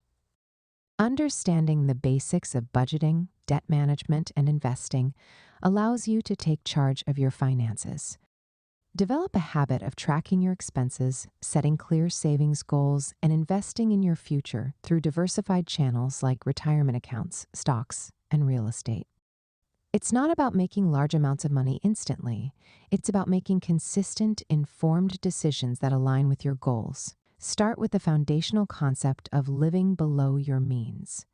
Understanding the basics of budgeting, debt management, and investing allows you to take charge of your finances. Develop a habit of tracking your expenses, setting clear savings goals, and investing in your future through diversified channels like retirement accounts, stocks, and real estate. It's not about making large amounts of money instantly. It's about making consistent, informed decisions that align with your goals. Start with the foundational concept of living below your means.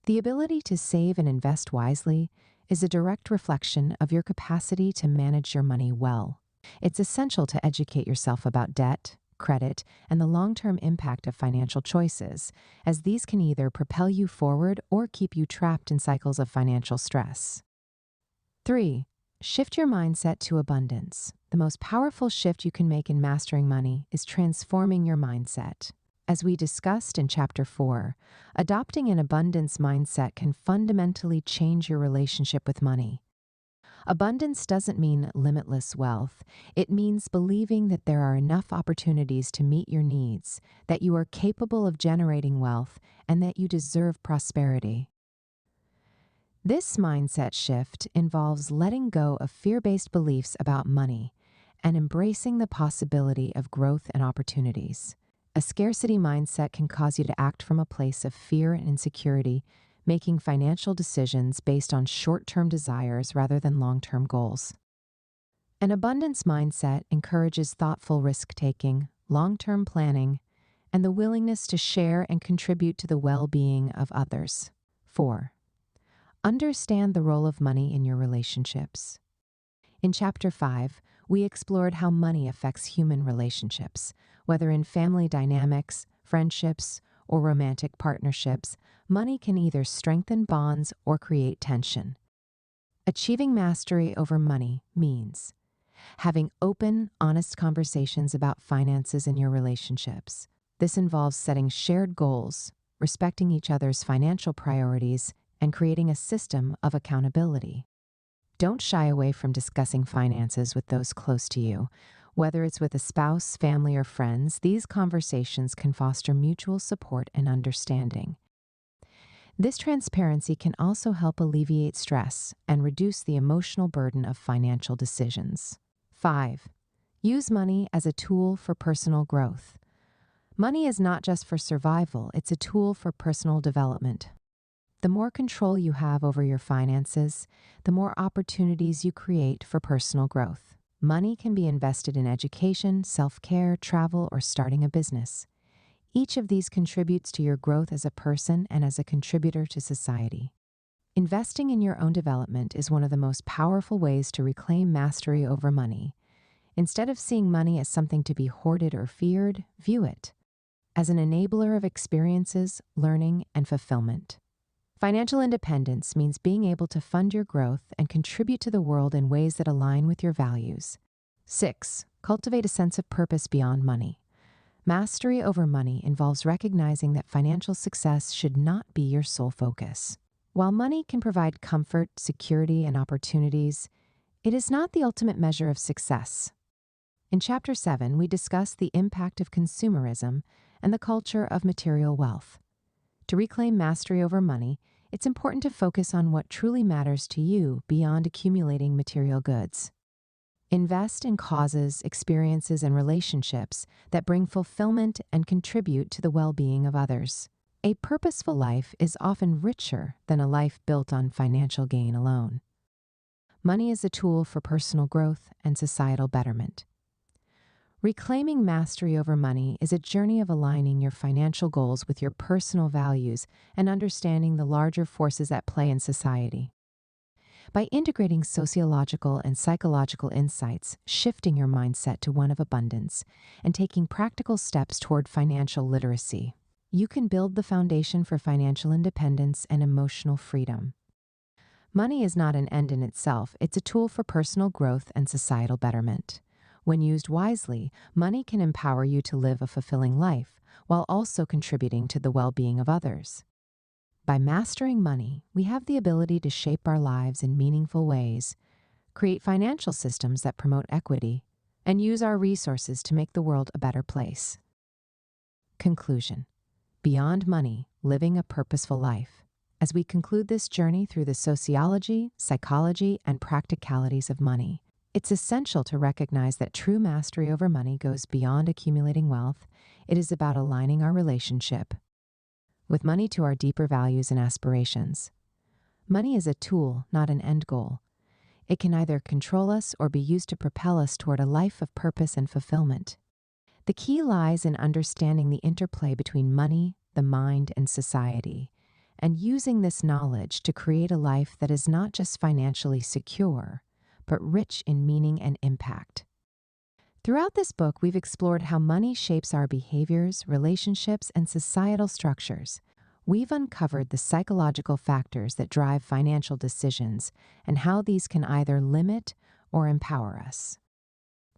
The ability to save and invest wisely is a direct reflection of your capacity to manage your money well. It's essential to educate yourself about debt, credit, and the long-term impact of financial choices, as these can either propel you forward or keep you trapped in cycles of financial stress. 3. Shift your mindset to abundance. The most powerful shift you can make in mastering money is transforming your mindset. As we discussed in Chapter 4, adopting an abundance mindset can fundamentally change your relationship with money. Abundance doesn't mean limitless wealth. It means believing that there are enough opportunities to meet your needs, that you are capable of generating wealth, and that you deserve prosperity. This mindset shift involves letting go of fear-based beliefs about money and embracing the possibility of growth and opportunities. A scarcity mindset can cause you to act from a place of fear and insecurity, making financial decisions based on short-term desires rather than long-term goals. An abundance mindset encourages thoughtful risk-taking, long-term planning, and the willingness to share and contribute to the well-being of others. 4. Understand the role of money in your relationships. In Chapter 5, we explored how money affects human relationships, whether in family dynamics, friendships, or romantic partnerships. Money can either strengthen bonds or create tension. Achieving mastery over money means having open, honest conversations about finances in your relationships. This involves setting shared goals, respecting each other's financial priorities, and creating a system of accountability. Don't shy away from discussing finances with those close to you. Whether it's with a spouse, family, or friends, these conversations can foster mutual support and understanding. This transparency can also help alleviate stress and reduce the emotional burden of financial decisions. 5. Use money as a tool for personal growth. Money is not just for survival, it's a tool for personal development. The more control you have over your finances, the more opportunities you create for personal growth. Money can be invested in education, self-care, travel, or starting a business. Each of these contributes to your growth as a person and as a contributor to society. Investing in your own development is one of the most powerful ways to reclaim mastery over money. Instead of seeing money as something to be hoarded or feared, view it as an enabler of experiences, learning, and fulfillment. Financial independence means being able to fund your growth and contribute to the world in ways that align with your values. 6. Cultivate a sense of purpose beyond money. Mastery over money involves recognizing that financial success should not be your sole focus. While money can provide comfort, security, and opportunities, it is not the ultimate measure of success. In Chapter 7, we discuss the impact of consumerism and the culture of material wealth. To reclaim mastery over money, it's important to focus on what truly matters to you beyond accumulating material goods. Invest in causes, experiences, and relationships that bring fulfillment and contribute to the well-being of others. A purposeful life is often richer than a life built on financial gain alone. Money is a tool for personal growth and societal betterment. Reclaiming mastery over money is a journey of aligning your financial goals with your personal values and understanding the larger forces at play in society. By integrating sociological and psychological insights, shifting your mindset to one of abundance, and taking practical steps toward financial literacy, you can build the foundation for financial independence and emotional freedom. Money is not an end in itself, it's a tool for personal growth and societal betterment. When used wisely, money can empower you to live a fulfilling life while also contributing to the well-being of others. By mastering money, we have the ability to shape our lives in meaningful ways, create financial systems that promote equity, and use our resources to make the world a better place. Conclusion. Beyond money, living a purposeful life. As we conclude this journey through the sociology, psychology, and practicalities of money, it's essential to recognize that true mastery over money goes beyond accumulating wealth. It is about aligning our relationship with money to our deeper values and aspirations. Money is a tool, not an end goal. It can either control us or be used to propel us toward a life of purpose and fulfillment. The key lies in understanding the interplay between money, the mind, and society, and using this knowledge to create a life that is not just financially secure, but rich in meaning and impact. Throughout this book, we've explored how money shapes our behaviors, relationships, and societal structures. We've uncovered the psychological factors that drive financial decisions and how these can either limit or empower us.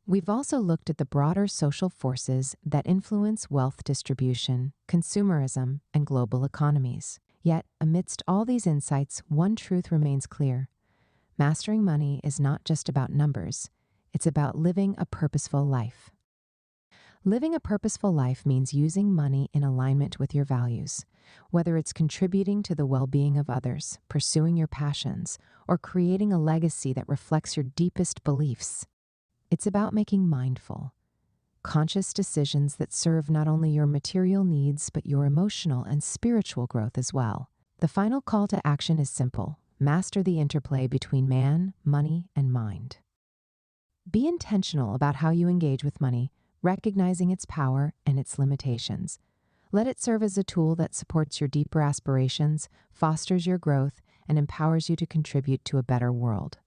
We've also looked at the broader social forces that influence wealth distribution, consumerism, and global economies. Yet, amidst all these insights, one truth remains clear. Mastering money is not just about numbers. It's about living a purposeful life. Living a purposeful life means using money in alignment with your values, whether it's contributing to the well-being of others, pursuing your passions, or creating a legacy that reflects your deepest beliefs. It's about making mindful, conscious decisions that serve not only your material needs, but your emotional and spiritual growth as well. The final call to action is simple: master the interplay between man, money, and mind. Be intentional about how you engage with money, recognizing its power and its limitations. Let it serve as a tool that supports your deeper aspirations, fosters your growth, and empowers you to contribute to a better world.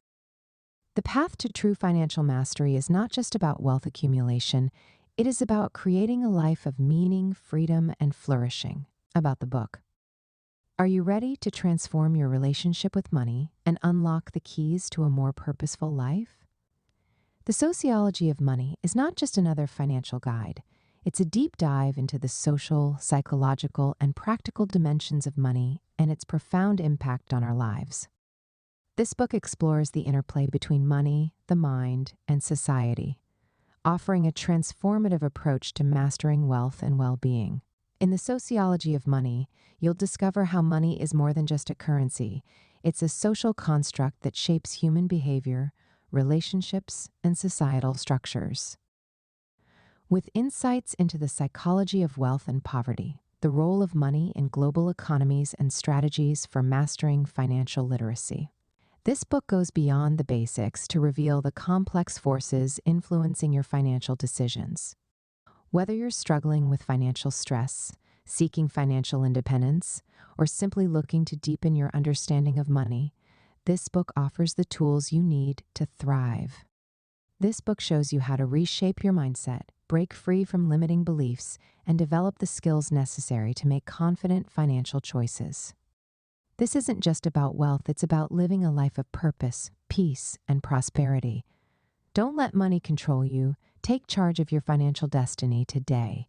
The path to true financial mastery is not just about wealth accumulation, it is about creating a life of meaning, freedom, and flourishing. About the book. Are you ready to transform your relationship with money and unlock the keys to a more purposeful life? The Sociology of Money is not just another financial guide. It's a deep dive into the social, psychological, and practical dimensions of money and its profound impact on our lives. This book explores the interplay between money, the mind, and society, offering a transformative approach to mastering wealth and well-being. In the Sociology of Money, you'll discover how money is more than just a currency. It's a social construct that shapes human behavior, relationships, and societal structures. With insights into the psychology of wealth and poverty, the role of money in global economies, and strategies for mastering financial literacy. This book goes beyond the basics to reveal the complex forces influencing your financial decisions. Whether you're struggling with financial stress, seeking financial independence, or simply looking to deepen your understanding of money, this book offers the tools you need to thrive. This book shows you how to reshape your mindset, break free from limiting beliefs, and develop the skills necessary to make confident financial choices. This isn't just about wealth, it's about living a life of purpose, peace, and prosperity. Don't let money control you. Take charge of your financial destiny today.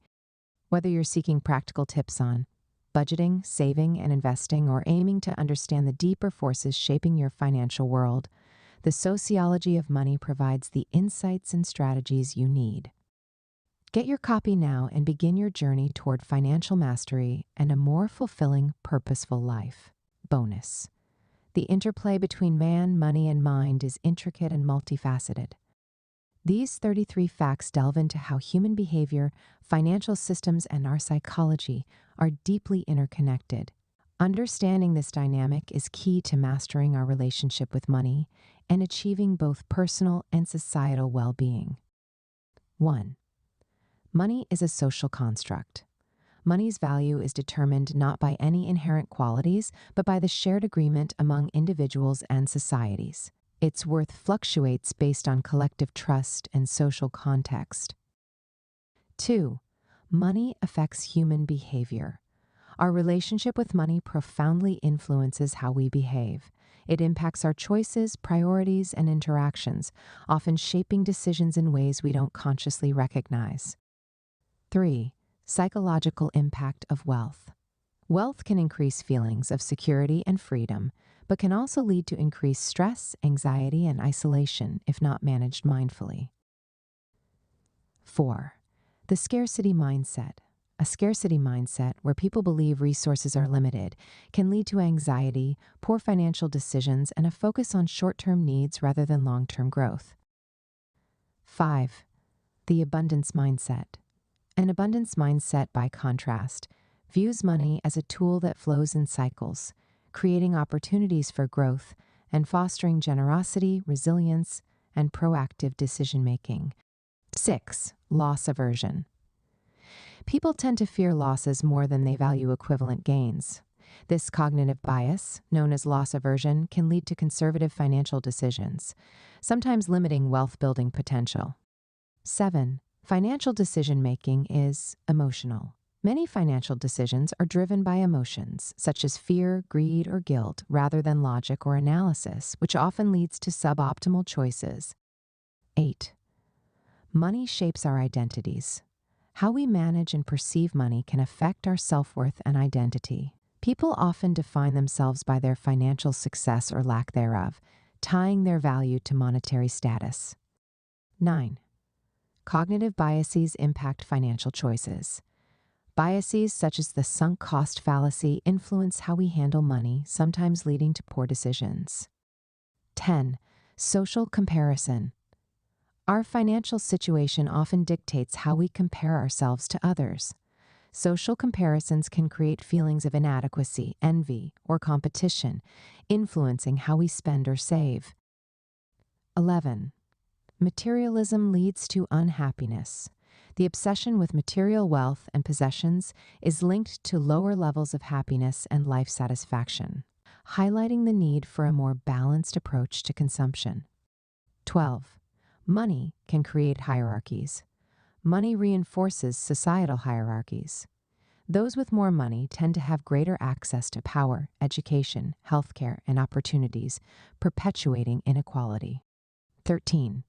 Whether you're seeking practical tips on budgeting, saving, and investing, or aiming to understand the deeper forces shaping your financial world, the Sociology of Money provides the insights and strategies you need. Get your copy now and begin your journey toward financial mastery and a more fulfilling, purposeful life. Bonus: the interplay between man, money, and mind is intricate and multifaceted. These 33 facts delve into how human behavior, financial systems, and our psychology are deeply interconnected. Understanding this dynamic is key to mastering our relationship with money and achieving both personal and societal well-being. 1. Money is a social construct. Money's value is determined not by any inherent qualities, but by the shared agreement among individuals and societies. Its worth fluctuates based on collective trust and social context. 2. Money affects human behavior. Our relationship with money profoundly influences how we behave. It impacts our choices, priorities, and interactions, often shaping decisions in ways we don't consciously recognize. 3. Psychological impact of wealth. Wealth can increase feelings of security and freedom, but can also lead to increased stress, anxiety, and isolation if not managed mindfully. 4. The scarcity mindset. A scarcity mindset, where people believe resources are limited, can lead to anxiety, poor financial decisions, and a focus on short-term needs rather than long-term growth. 5. The abundance mindset. An abundance mindset, by contrast, views money as a tool that flows in cycles, creating opportunities for growth and fostering generosity, resilience, and proactive decision-making. 6. Loss aversion. People tend to fear losses more than they value equivalent gains. This cognitive bias, known as loss aversion, can lead to conservative financial decisions, sometimes limiting wealth-building potential. 7. Financial decision-making is emotional. Many financial decisions are driven by emotions, such as fear, greed, or guilt, rather than logic or analysis, which often leads to suboptimal choices. 8. Money shapes our identities. How we manage and perceive money can affect our self-worth and identity. People often define themselves by their financial success or lack thereof, tying their value to monetary status. 9. Cognitive biases impact financial choices. Biases such as the sunk cost fallacy influence how we handle money, sometimes leading to poor decisions. 10. Social comparison. Our financial situation often dictates how we compare ourselves to others. Social comparisons can create feelings of inadequacy, envy, or competition, influencing how we spend or save. 11. Materialism leads to unhappiness. The obsession with material wealth and possessions is linked to lower levels of happiness and life satisfaction, highlighting the need for a more balanced approach to consumption. 12. Money can create hierarchies. Money reinforces societal hierarchies. Those with more money tend to have greater access to power, education, healthcare, and opportunities, perpetuating inequality. 13.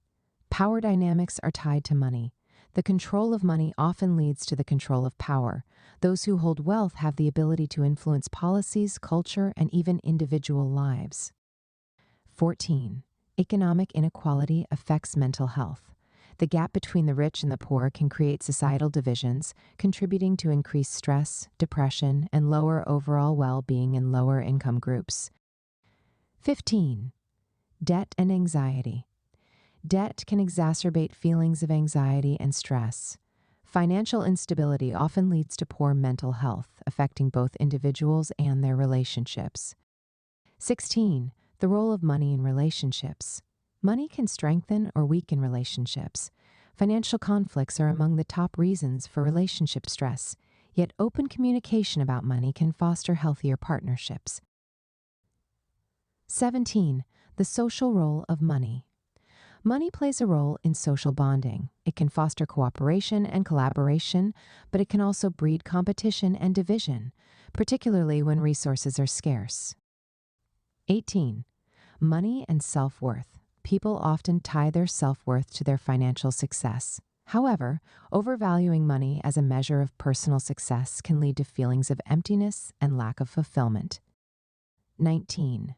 Power dynamics are tied to money. The control of money often leads to the control of power. Those who hold wealth have the ability to influence policies, culture, and even individual lives. 14. Economic inequality affects mental health. The gap between the rich and the poor can create societal divisions, contributing to increased stress, depression, and lower overall well-being in lower income groups. 15. Debt and anxiety. Debt can exacerbate feelings of anxiety and stress. Financial instability often leads to poor mental health, affecting both individuals and their relationships. 16. The role of money in relationships. Money can strengthen or weaken relationships. Financial conflicts are among the top reasons for relationship stress, yet open communication about money can foster healthier partnerships. 17. The social role of money. Money plays a role in social bonding. It can foster cooperation and collaboration, but it can also breed competition and division, particularly when resources are scarce. 18. Money and self-worth. People often tie their self-worth to their financial success. However, overvaluing money as a measure of personal success can lead to feelings of emptiness and lack of fulfillment. 19.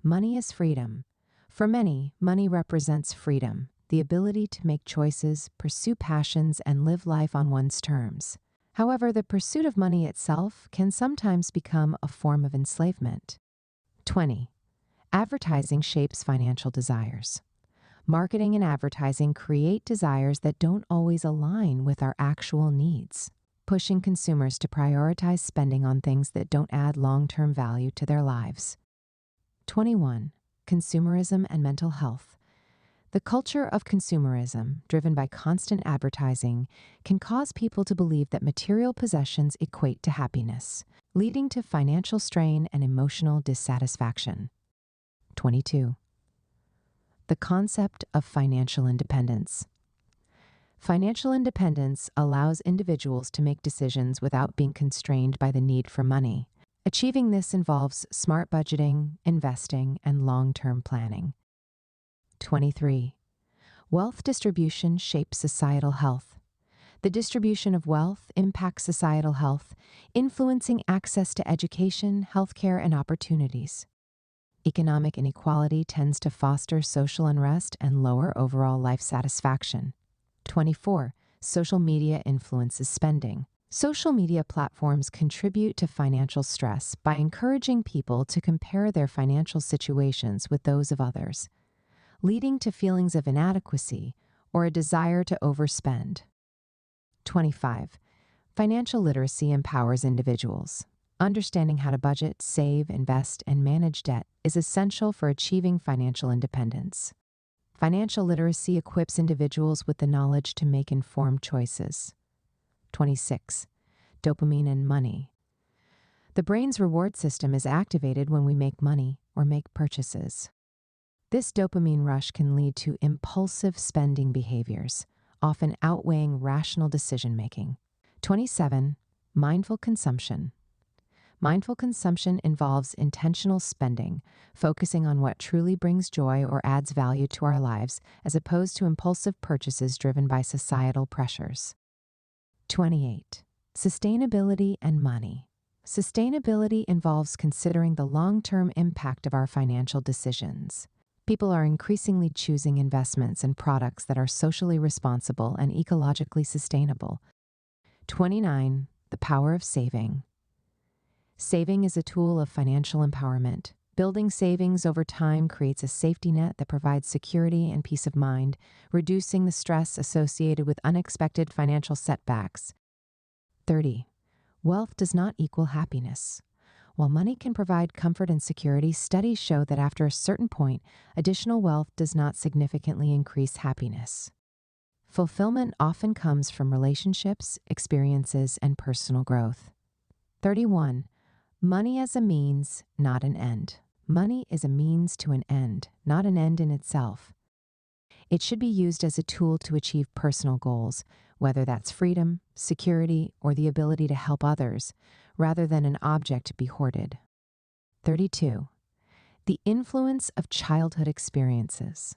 Money is freedom. For many, money represents freedom, the ability to make choices, pursue passions, and live life on one's terms. However, the pursuit of money itself can sometimes become a form of enslavement. 20. Advertising shapes financial desires. Marketing and advertising create desires that don't always align with our actual needs, pushing consumers to prioritize spending on things that don't add long-term value to their lives. 21. Consumerism and mental health. The culture of consumerism, driven by constant advertising, can cause people to believe that material possessions equate to happiness, leading to financial strain and emotional dissatisfaction. 22. The concept of financial independence. Financial independence allows individuals to make decisions without being constrained by the need for money. Achieving this involves smart budgeting, investing, and long-term planning. 23. Wealth distribution shapes societal health. The distribution of wealth impacts societal health, influencing access to education, healthcare, and opportunities. Economic inequality tends to foster social unrest and lower overall life satisfaction. 24. Social media influences spending. Social media platforms contribute to financial stress by encouraging people to compare their financial situations with those of others, leading to feelings of inadequacy or a desire to overspend. 25. Financial literacy empowers individuals. Understanding how to budget, save, invest, and manage debt is essential for achieving financial independence. Financial literacy equips individuals with the knowledge to make informed choices. 26. Dopamine and money. The brain's reward system is activated when we make money or make purchases. This dopamine rush can lead to impulsive spending behaviors, often outweighing rational decision-making. 27. Mindful consumption. Mindful consumption involves intentional spending, focusing on what truly brings joy or adds value to our lives, as opposed to impulsive purchases driven by societal pressures. 28. Sustainability and money. Sustainability involves considering the long-term impact of our financial decisions. People are increasingly choosing investments and products that are socially responsible and ecologically sustainable. 29. The power of saving. Saving is a tool of financial empowerment. Building savings over time creates a safety net that provides security and peace of mind, reducing the stress associated with unexpected financial setbacks. 30. Wealth does not equal happiness. While money can provide comfort and security, studies show that after a certain point, additional wealth does not significantly increase happiness. Fulfillment often comes from relationships, experiences, and personal growth. 31. Money as a means, not an end. Money is a means to an end, not an end in itself. It should be used as a tool to achieve personal goals, whether that's freedom, security, or the ability to help others, rather than an object to be hoarded. 32. The influence of childhood experiences.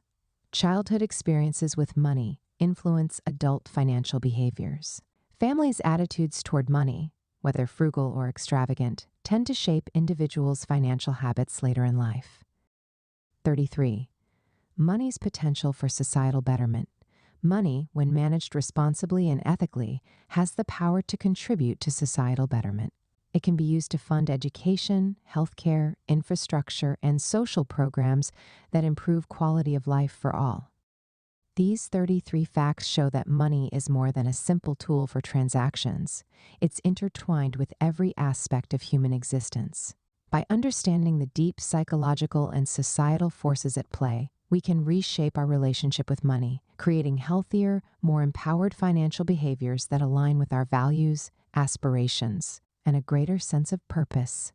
Childhood experiences with money influence adult financial behaviors. Families' attitudes toward money, whether frugal or extravagant, tend to shape individuals' financial habits later in life. 33. Money's potential for societal betterment. Money, when managed responsibly and ethically, has the power to contribute to societal betterment. It can be used to fund education, healthcare, infrastructure, and social programs that improve quality of life for all. These 33 facts show that money is more than a simple tool for transactions. It's intertwined with every aspect of human existence. By understanding the deep psychological and societal forces at play, we can reshape our relationship with money, creating healthier, more empowered financial behaviors that align with our values, aspirations, and a greater sense of purpose.